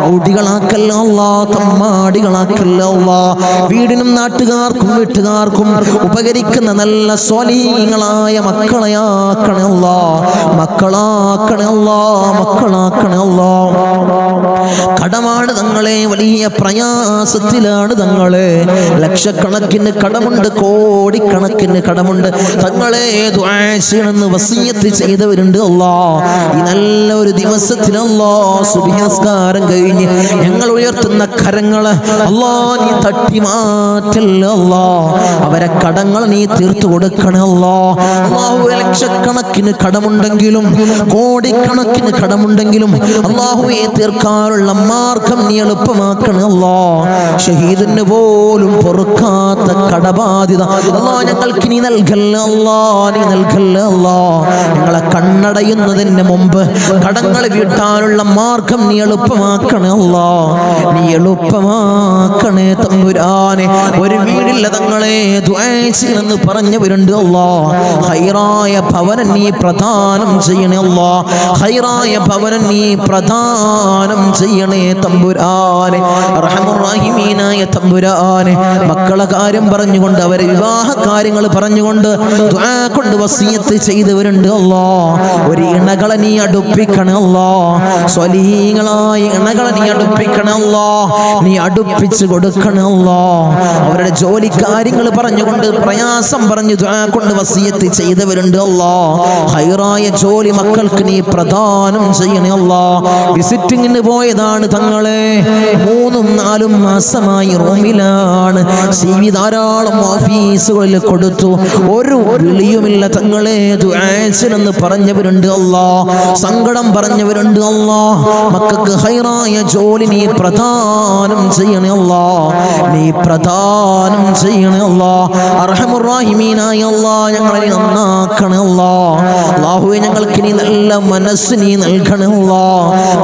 B: റൗഡികളാക്കല്ലേ അല്ലാ, തമ്മാടികളാക്കല്ലേ അല്ലാ. വീടിനും നാട്ടുകാർക്കും വീട്ടുകാർക്കും ഉപകരിക്കുന്ന നല്ല സ്വാലിഹീങ്ങളായ മക്കളെയാക്കണേ അല്ലാ, മക്കളാക്കണേ അല്ലാ, മക്കളാക്കണേ അല്ലാ. കടമാണ് തങ്ങളെ, വലിയ പ്രയാസത്തിലാണ് തങ്ങളെ, ലക്ഷക്കണക്കിന് കടമുണ്ട്, കോടിക്കണക്കിന് കടമുണ്ട് തങ്ങളെ. ദുആ ചെയ്യണമെന്ന് വസിയത്ത് ചെയ്തവരുണ്ട് അല്ലാ. ഈ നല്ല ഒരു ദിവസത്തിൽ അല്ലാ സുബ്ഹി നിസ്കാരം കഴിഞ്ഞ് ഞങ്ങൾ ഉയർത്തുന്ന കരങ്ങളെ അല്ലാ നീ തട്ടി മാറ്റല്ലേ അല്ലാ, അവരെ കടങ്ങൾ നീ തീർത്തു കൊടുക്കണേ അല്ലാ. അല്ലാഹുവേ ലക്ഷക്കണക്കിന് കടമുണ്ടെങ്കിലും കോടിക്കണക്കിന് കടമുണ്ടെങ്കിലും അല്ലാഹുവേ തീർക്കാനുള്ള മാർഗം നീ എളുപ്പമാക്കണേ അല്ലാ. ഷഹീദിന് പോലും പൊറുക്കാത്ത കടബാധ്യത അല്ലാ ഞങ്ങൾക്ക് നീ നൽകല്ലേ അല്ലാ, നീ നൽകല്ലേ അല്ലാ. ഞങ്ങളെ കണ്ണടയുന്നതിന് മുമ്പ് കടങ്ങൾ വീട്ടാനുള്ള മാർഗം നീ എളുപ്പമാക്കണേ അല്ലാ, നീ എളുപ്പമാക്കണേ തമ്പുരാനെ. ഒരു വീടില്ല തങ്ങളെ ദുആ ചെയ്യണമെന്ന് പറഞ്ഞവരുണ്ട് അല്ലാ, ഹൈറായ ഭവനം നീ പ്രദാനം ചെയ്യണേ അല്ലാ, ഹൈറായ ഭവനം നീ പ്രദാനം ചെയ്യണേ തമ്പുരാനെ, റഹ്മാൻ റഹീമീനായ തമ്പുരാനെ. മക്കളെ കാര്യം പറഞ്ഞുകൊണ്ട് അവരെ വിവാഹ കാര്യങ്ങൾ പറഞ്ഞുകൊണ്ട് ദുആ കൊണ്ട് വസിയത്ത് ചെയ്തവരുണ്ട് അല്ലാ. ഒരു ഇണകളെ നീ അടുപ്പിക്കണേ അല്ലാ, സ്വലീഹീങ്ങളായ ഇണകളെ നീ അടുപ്പിക്കണേ അല്ലാ, നീ അടുപ്പിച്ച് കൊടുക്കണേ അല്ലാ. അവരുടെ ജോലി കാര്യങ്ങൾ പറഞ്ഞുകൊണ്ട് പ്രയാസം പറഞ്ഞു ദുആ കൊണ്ട് വസിയത്ത് ചെയ്തവരുണ്ട് അല്ലാ. ഹൈറായ ജോലി മക്കൾക്ക് നീ പ്രദാനം ചെയ്യണേ അല്ലാ. വിസിറ്റിങ്ങിന് പോയതാണ് തങ്ങളെ, 3-4 മാസമായി റൂമിലാണ്. CV ധാരാളം ഓഫീസുകളിൽ കൊടുത്തു, ഒരു വിളിയുമില്ല തങ്ങളെ. ദുആ ചെയ്യണമെന്ന് പറഞ്ഞവരുണ്ട് അല്ലാ, സങ്കടം പറഞ്ഞവരുണ്ട് അല്ലാ. മക്കൾക്ക് ഹൈറായ ജോലി നീ പ്രദാനം ചെയ്യണേ അല്ലാ, നീ പ്രദാനം ചെയ്യണേ അല്ലാ. അർഹമുർ റഹീമീനായ അല്ലാ ഞങ്ങളെ നന്നാക്കണേ അല്ലാ. അല്ലാഹുവേ ഞങ്ങൾക്ക് നീ നല്ല മനസ്സ് നീ നൽകണേ അല്ലാ.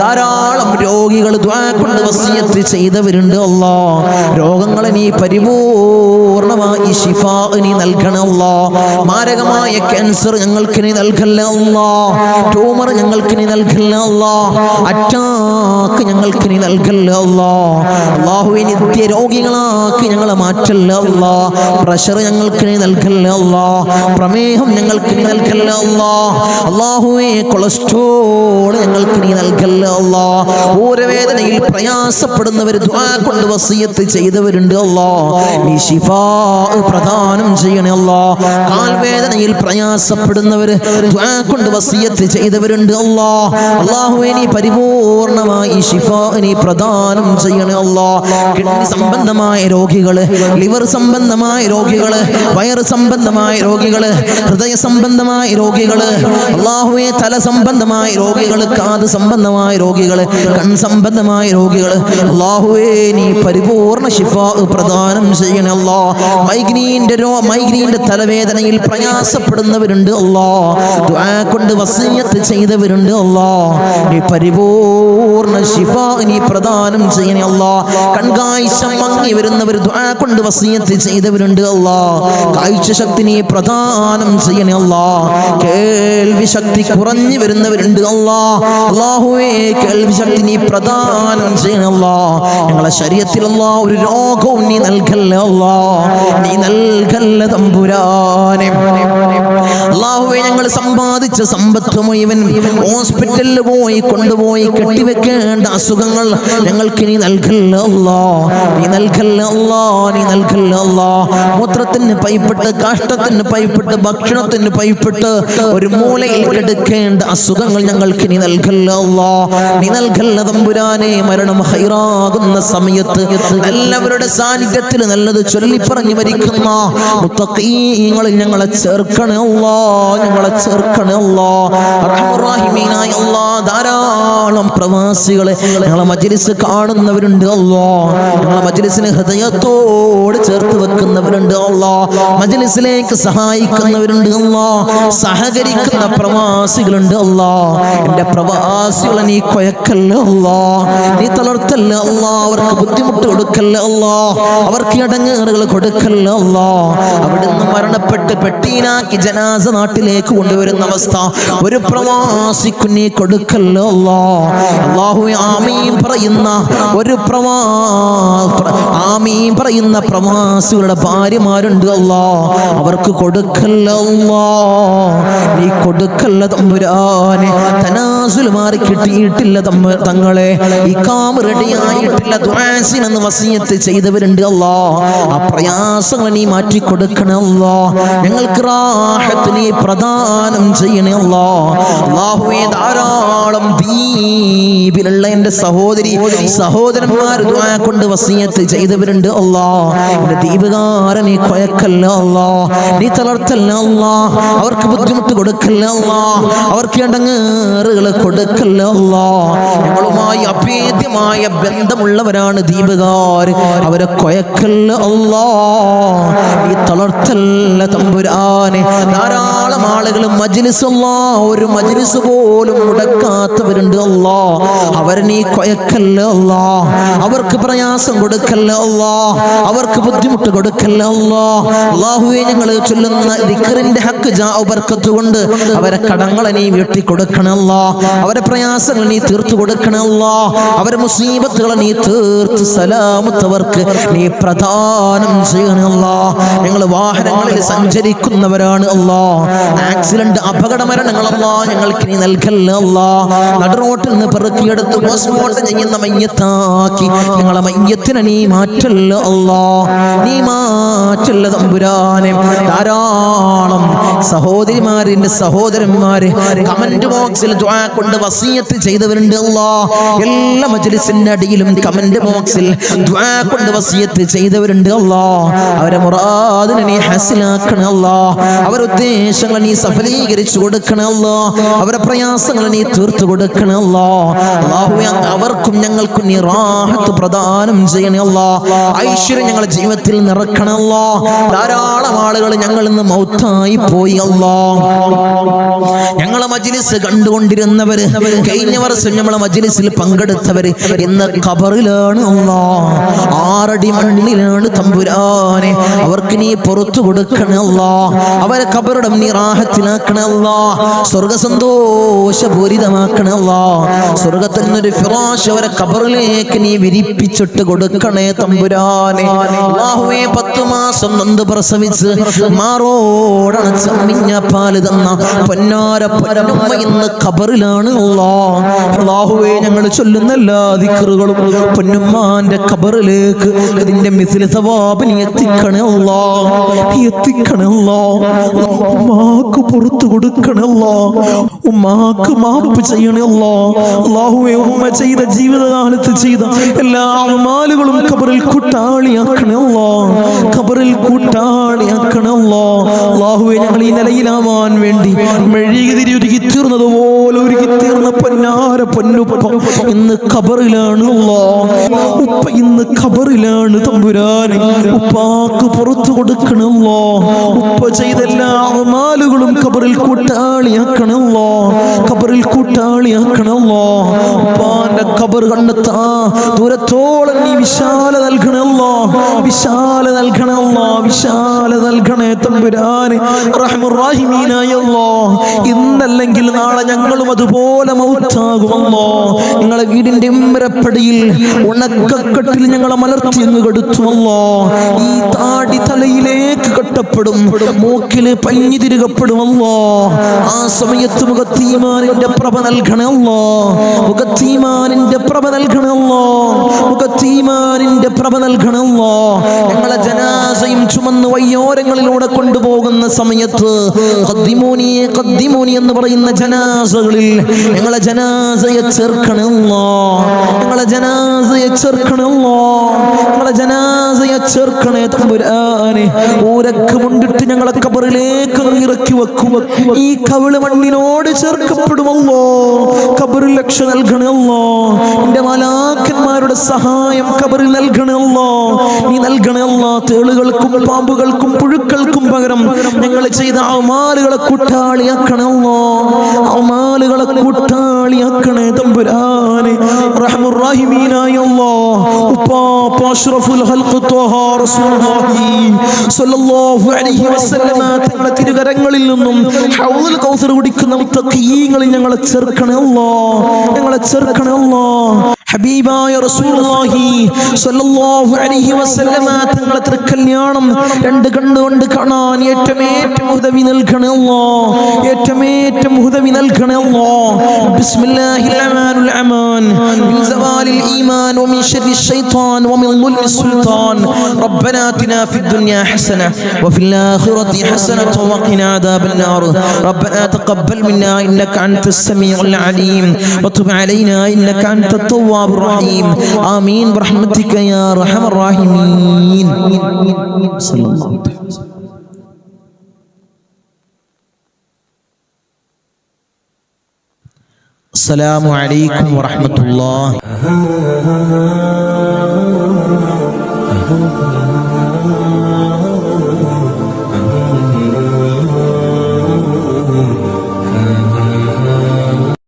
B: ധാരാളം രോഗികൾ ദുആ കൊണ്ട് വസിയത്ത് ചെയ്തവരുണ്ട് അല്ലാ. രോഗങ്ങളെ നീ പരിപൂർണമായി ശിഫാ നീ നൽകണേ അല്ലാ. മാരകമായ ക്യാൻസർ ഞങ്ങൾക്ക് നീ നൽകല്ലേ അല്ലാ, ട്യൂമർ ഞങ്ങൾക്ക് നീ നൽകല്ലേ അല്ലാ, അറ്റാക്ക് ഞങ്ങൾക്ക് നീ നൽകല്ലേ അല്ലാ. അല്ലാഹുവേ നിത്യ രോഗികളാക്കി ഞങ്ങളെ മാറ്റല്ലേ അല്ലാ. പ്രഷർ ഞങ്ങൾക്ക് നീ നൽകല്ലേ അല്ലാ, പ്രമേഹം ഞങ്ങൾക്ക് നീ നൽകല്ലേ അല്ലാ. അല്ലാഹുവേ കൊളസ്ട്രോൾ ഞങ്ങൾക്ക് നീ നൽകല്ലേ അല്ലാ. ഊരവേദനയിൽ പ്രയാസപ്പെടുന്നവർ ദുആ കൊണ്ട് വസിയത്ത് ചെയ്തവരുണ്ട് അല്ലാ, നീ ശിഫാ പ്രദാനം ചെയ്യണേ അല്ലാ. കാൽവേദനയിൽ പ്രയാസപ്പെടുന്നവർ ദുആ കൊണ്ട് വസിയത്ത് ചെയ്തവരുണ്ട് അല്ലാ. അല്ലാഹുവേ നീ പരിപൂർണമായി ശിഫാ നീ പ്രദാനം ചെയ്യണേ അല്ലാ. കിഡ്നി സംബന്ധമായ രോഗികള്, ലിവർ സംബന്ധമായ രോഗികള്, വയറ് സംബന്ധമായ രോഗികള്, ഹൃദയ സംബന്ധമായ രോഗികള്, അല്ലാഹുവേ തല സംബന്ധമായ രോഗികള്, കാത് സംബന്ധമായ രോഗികള്, കൺ സംബന്ധമായ രോഗികള്, അല്ലാഹുവേ നീ പരിപൂർണ ശിഫാ പ്രദാനം ചെയ്യണേ അല്ലാ. മൈഗ്രീന്റെ തലവേദനയിൽ പ്രയാസപ്പെടുന്നവരുണ്ട് അല്ലാ, ദുആ കൊണ്ട് വസിയത്ത് ചെയ്തവരുണ്ട് അല്ലാ, നീ പരിപൂർണ ശിഫാ നീ പ്രദാനം ചെയ്യണേ അല്ലാ. കൺകാഴ്ച മങ്ങി വരുന്നവർ ദുആ കൊണ്ട് വസിയത്ത് ചെയ്തവരുണ്ട് അല്ലാ, കാഴ്ച ശക്തി നീ പ്രദാനം ചെയ്യണേ അല്ലാ. കേൾവി ശക്തി കുറഞ്ഞു വരുന്നവരുണ്ട് അല്ലാ, അല്ലാഹുവേ കേൾവി ശക്തി നീ പ്രദാനം ചെയ്യണേ അല്ലാ. ഞങ്ങളെ ശരീരത്തിൽ അല്ലാ ഒരു രോഗവും നീ നൽകല്ലേ അല്ലാ, നീ നൽകല്ലേ തമ്പുരാനെ. തമ്പുരാനെ. അല്ലാഹുവേ, ഞങ്ങൾ സമ്പാദിച്ച സമ്പത്ത് മുഴുവൻ ഹോസ്പിറ്റലിൽ പോയി കൊണ്ടുപോയി കെട്ടിവെക്കേണ്ട അസുഖങ്ങൾ ഞങ്ങൾക്ക് നീ നൽകല്ല അല്ലാ, നീ നൽകല്ല അല്ലാ, നീ നൽകല്ല അല്ലാ. മൂത്രത്തിന് പൈപ്പിട്ട്, കാഷ്ടത്തിന് പൈപ്പിട്ട്, ഭക്ഷണത്തിന് പൈപ്പിട്ട് ഒരു മൂലയിൽ കിടക്കേണ്ട അസുഖങ്ങൾ ഞങ്ങൾക്ക് നീ നൽകല്ല അല്ലാ, നീ നൽകല്ല തമ്പുരാനെ. മരണം ഹൈറാകുന്ന സമയത്ത് എല്ലാവരുടെ സാന്നിധ്യത്തിൽ നല്ലത് ചൊല്ലിപ്പറഞ്ഞു മരിക്കുന്ന മുത്തഖീങ്ങളിൽ ഞങ്ങളെ ചേർക്കണേ അല്ലാ, ഞങ്ങളെ ചേർക്കണേ അല്ലാ. റഹ്മാനായ അല്ലാ, ധാരാളം പ്രവാസികളെ ഞങ്ങളെ മജ്ലിസ് കാണുന്നവരുണ്ട് അല്ലാ, ഞങ്ങളെ മജ്ലിസിനെ ഹൃദയത്തോട് ചേർത്ത് വെക്കുന്നവരുണ്ട് അല്ലാ, മജ്ലിസിലേക്ക് സഹായിക്കുന്നവരുണ്ട് അല്ലാ, സഹകരിക്കുന്ന പ്രവാസികളുണ്ട് അല്ലാ. എൻ്റെ പ്രവാസികളെ നീ കൊയക്കല്ല അല്ലാ, നീ തളർത്തല്ല അല്ലാ, അവർക്ക് ബുദ്ധിമുട്ട് കൊടുക്കല്ല അല്ലാ, അവർക്ക് ഇടങ്ങേറുകൾ കൊടുക്കല്ല അല്ലാ. അവിടുന്ന് മരണപ്പെട്ട് പെട്ടീനാക്കി ജനാസ നാട്ടിലേക്ക് കൊണ്ടുവരുന്ന അവസ്ഥ ഒരു പ്രവാസിക്കു നീ കൊടുക്കല്ല അല്ലാ. അല്ലാഹുവേ, ആമീൻ പറയുന്ന ഒരു ആമീൻ പറയുന്ന പ്രവാസികളുടെ ഭാര്യമാരുണ്ട് അല്ലാ, അവർക്ക് കൊടുക്കല്ല അല്ലാ, നീ കൊടുക്കല്ല തമ്പുരാനെ. തനാസുൽ മാറി കിട്ടിയിട്ടില്ല തങ്ങളെ, ഇഖാമ റെഡിയായിട്ടില്ല, ദുആസിനെന്ന് വസിയത്ത് ചെയ്തവരുണ്ട് അല്ലാ, ആ പ്രയാസങ്ങൾ നീ മാറ്റി കൊടുക്കണേ അല്ലാ. ഞങ്ങൾക്ക് റാഹത്ത് നീ പ്രദാനം ചെയ്യണേ അല്ലാ. അല്ലാഹുവേ, ധാരാളം ദ്വീപിലുള്ള എൻ്റെ സഹോദരന്മാർ ദുആ കൊണ്ട് വസിയത്ത് ചെയ്തവരുണ്ട് അല്ലാ. എൻ്റെ ദ്വീപുകാരൻ നീ കൊയക്കല്ല അല്ലാ, നീ തളർത്തല്ല അല്ലാ, അവർക്ക് ബുദ്ധിമുട്ട് കൊടുക്കല്ല അല്ലാ, അവർക്ക് ഇടങ്ങേറുകൾ കൊടുക്കല്ല അല്ലാ. ഞങ്ങളുമായി അഭേദ്യമായ ബന്ധമുള്ളവരാണ് ദ്വീപുകാർ, അവരെ കൊയക്കല്ല അല്ലാ, നീ തളർത്തല്ല തമ്പുരാനെ. ധാരാളം ആളുകൾ മജ്ലിസ് അല്ലാ, ഒരു മജ്ലിസ് പോലും മുടക്കാത്തവരുണ്ട് അല്ലാ, അവരെ നീ കൊയക്കല്ല അല്ലാ, അവർക്ക് പ്രയാസം കൊടുക്കല്ല അല്ലാ, അവർക്ക് ബുദ്ധിമുട്ട് കൊടുക്കല്ല അല്ലാ. അല്ലാഹുവേ, ഞങ്ങൾ ചൊല്ലുന്ന ദിക്റിന്റെ ഹക്ക് ബർക്കത്ത് കൊണ്ട് അവരെ കടങ്ങളെ നീ വീട്ടി കൊടുക്കണമല്ലാ, അവരെ പ്രയാസങ്ങൾ നീ തീർത്തു കൊടുക്കണമല്ലാ, അവരെ മുസീബത്തുകളെ നീ തീർത്ത് സലാമത്തവർക്ക് നീ പ്രദാനം ചെയ്യണമല്ലാ. ഞങ്ങൾ വാഹനങ്ങളിൽ സഞ്ചരിക്കുന്നവരാണ് അല്ലാ, ആക്സിഡന്റ് അപകട മരണങ്ങളല്ലാ ഞങ്ങൾക്ക് നീ നൽകല്ല അല്ലാ. നടുറോട്ടിൽ നിന്ന് പെറുക്കിയെടുത്ത് പോസ്റ്റ്മോർട്ടം ചെയ്യുന്ന മയ്യത്താക്കി ഞങ്ങളെ മയ്യത്തിനെ നീ മാറ്റല്ല അല്ലാ, നീ മാറ്റല്ല തമ്പുരാനെ. ധാരാളം സഹോദരിമാരിന്റെ സഹോദരന്മാര് കമന്റ് ബോക്സിൽ ദുആ കൊണ്ട് വസിയത്ത് ചെയ്തവരുണ്ട് അല്ലാ. എല്ലാ മജ്ലിസിന്റെ അടിയിലും കമന്റ് ബോക്സിൽ ദുആ കൊണ്ട് വസിയത്ത് ചെയ്തവരുണ്ട് അല്ലാ. അവരെ മുറാദിനെ നീ ഹസിലാക്കണേ അല്ലാ, അവരുടെ ഉദ്ദേശങ്ങൾ നീ സഫലീകരിച്ചു കൊടുക്കണേ അല്ലാ, അവരുടെ പ്രയാസങ്ങൾ നീ തീർത്തു കൊടുക്കണേ അല്ലാ. അല്ലാഹുവേ, അവർക്കും ഞങ്ങൾക്കും നീ റാഹത്ത് പ്രദാനം ചെയ്യണേ അല്ലാ, ഐശ്വര്യം ഞങ്ങളുടെ ജീവിതത്തിൽ നിറക്കണേ അല്ലാ. ധാരാളം ആളുകൾ ഞങ്ങൾ ഇന്ന് മൗത്തായി പോയി അല്ലാ. ഞങ്ങളെ മജ്ലിസ് കണ്ടുകൊണ്ടിരുന്നവര്, കഴിഞ്ഞ വർഷം നമ്മളെ മജ്ലിസിൽ പങ്കെടുത്തവര് ഇന്ന് ഖബറിലാണ് അല്ലാ, 6 അടി മണ്ണിലാണ് തമ്പുരാനെ. അവർക്ക് നീ പുറത്തു കൊടുക്കണേ അല്ലാ, അവരെ ഖബറിടം നീ റാഹത്തിലാക്കണേ അല്ലാ, സ്വർഗ സന്തോഷപൂരിതമാക്കണേ അല്ലാ. സ്വർഗത്തിൽ നിന്നൊരു ഫിറാശ് അവരെ ഖബറിലേക്ക് നീ വിരിപ്പിച്ചിട്ട് കൊടുക്കണേ തമ്പുരാനെ. അല്ലാഹുവേ, 10 മാസം നൊന്ത് പ്രസവിച്ച് മാറോടണച്ചമ്മിഞ്ഞ പാല് തന്ന പൊന്നാര പൊന്നുമ്മ ഇന്ന് ഖബറിലാണ് അല്ലാ. അല്ലാഹുവേ, ഞങ്ങൾ ചൊല്ലുന്ന എല്ലാ ദിക്റുകളും പൊന്നുമ്മാന്റെ ഖബറിലേക്ക് ഇതിന്റെ മിസ്ല സവാബ് നീ എത്തിക്കണേ അല്ലാ, നീ എത്തിക്കണേ അല്ലാ. ഉമ്മാക്ക് പുറത്തു കൊടുക്കണേ അല്ലാ, ഉമ്മാക്ക് മാപ്പ് ചെയ്യണേ അല്ലാ. അല്ലാഹുവേ, ഉമ്മ ചെയ്ത ജീവിതകാലത്ത് ചെയ്ത എല്ലാ അമാലുകളും ഖബറിൽ കൂട്ടാളിയാക്കണേ അല്ലാ, ഖബറിൽ കൂട്ടാളിയാക്കണേ അല്ലാ. അല്ലാഹുവേ, ഞങ്ങൾ ഈ നിലയിലാവാൻ വേണ്ടി മെഴുകുതിരി ഒരുക്കി തീർന്നതുപോലെ ഒരുക്കി തീർന്ന പൊന്നാര പൊന്നുപ്പ ഇന്ന് ഖബറിലാണ് അല്ലാ. ഉപ്പ ഇന്ന് ഖബറിലാണ് തമ്പുരാനെ. ഉപ്പാക്ക് പുറത്തു കൊടുക്കണമല്ലോ, ഉപ്പ ചെയ്ത എല്ലാ അമാലുകളും ഖബറിൽ കൂട്ടാളിയാക്കണമല്ലോ, ഖബറിൽ കൂട്ടാളിയാക്കണമല്ലോ. ഉപ്പാന്റെ ഖബർ കണ്ടെത്താ ദൂരത്തോളം നീ വിശാല നൽകണമല്ലോ, വിശാല നൽകണമല്ലോ, വിശാല നൽകണേ തമ്പുരാനെ. റഹ്മുർ-റഹീമീനായ അല്ലാഹ്, ഇന്നല്ലെങ്കിൽ നാളെ ഞങ്ങളും അതുപോലെ മൗത്താകുമല്ലോ. നിങ്ങളെ വീടിന്റെ മലമ്പരപ്പടിയിൽ ഉണക്കക്കെട്ടിൽ ഞങ്ങളെ മലർത്തി അങ്ങ് കെടുത്തു അല്ലോ. ഈ താടി തലയിലേക്ക് കെട്ടപ്പെടും, മൂക്കില് പഞ്ഞി തിരുകപ്പെടുമല്ലോ. ആ സമയത്ത് മുഖത്തീമാനിന്റെ പ്രഭ നൽകണമല്ലോ, മുഖത്തീമാനിന്റെ പ്രഭ നൽകണമല്ലോ, മുഖത്തീമാനിന്റെ പ്രഭ നൽകണമല്ലോ. ഞങ്ങളെ ജനാസയും ചുമന്ന് വയ്യോരങ്ങളിലൂടെ കൊണ്ടുപോകുന്ന സമയത്ത് ഖദ്ദിമൂനിയെ ഖദ്ദിമൂനി എന്ന് പറയുന്ന ജനാസകളിൽ ഞങ്ങളെ ജനാസയെ ചേർക്കണമല്ലോ, ഞങ്ങളെ ജനാസയെ ചേർക്കണമല്ലോ, ഞങ്ങളെ ജനാസയെ ചേർക്കണേ തമ്പുരാനെ. ഊരക്ക് മുണ്ടിട്ട് ഞങ്ങളെ ഖബറിലേക്ക് ഇറക്കി വെക്കും. ഈ കവിള് മണ്ണിനോട് ചേർക്കപ്പെടുമല്ലോ. ഖബറിൽ രക്ഷ നൽകണമല്ലോ. എന്റെ മലാക്കന്മാരുടെ സഹായം ഖബറിൽ നൽകണമല്ലോ. നീ നൽകണമല്ലോ. തേളുകൾക്കും പാമ്പുകൾക്കും പുഴുക്കൾക്കും പകരം ഞങ്ങൾ ചെയ്ത അമാലുകളെ കൂട്ടാളിയാക്കണമല്ലോ. അമാലുകളെ കൂട്ടാളിയാക്കണേ തമ്പുരാനെ. റഹ്മുർ റഹീമീനായ അല്ലാഹ്, ഉപ്പാപ്പ അഷ്റഫുൽ ഖൽഖ് ത്വഹ റസൂലുള്ളാഹി സ്വല്ലല്ലാഹു അലൈഹി വസല്ലമ തങ്ങളുടെ തിരുകരങ്ങളിൽ നിന്നും ഹൗദുൽ കൗസർ കുടിക്കുന്ന മുത്തഖീങ്ങളിൽ ഞങ്ങളെ ചേർക്കണേ അല്ലാഹ്, ഞങ്ങളെ ചേർക്കണേ അല്ലാഹ്. ഹബീബായ റസൂലുള്ളാഹി സ്വല്ലല്ലാഹു അലൈഹി വസല്ലമ തങ്ങളുടെ തിരുക്കല്യാണം രണ്ട് കണ്ണുകൊണ്ട് കാണാൻ ഏറ്റമേറ്റം ഉദവി നൽകണേ അല്ലാഹ്, ഏറ്റമേറ്റം ഉദവി നൽകണേ അല്ലാഹ്. ബിസ്മില്ലാഹിർ റഹ്മാനിർ റഹീം. മിൻ സവാലിൽ ഈമാൻ വമിൻ ശർരി ശൈത്താൻ വമിൻ ളുൽമി സുൽത്താൻ. റബ്ബനാ ആതിനാ ഫിദ് ദുനിയാ ഹസന വഫിൽ ആഖിറതി ഹസനത വഖിനാ അദാബൻ നാർ. റബ്ബനാ തഖബ്ബൽ മിന്നാ ഇന്നക അൻതസ് സമീഉൽ അലീം വതുബ് അലൈനാ ഇന്നക അൻതത് തവ്വാബുർ റഹീം. ആമീൻ ബിറഹ്മതിക യാ അർഹമർ റഹീമീൻ. സല്ലല്ലാഹു അലൈഹി വസല്ലം. അസ്സലാമു അലൈക്കും വറഹ്മത്തുള്ളാഹി.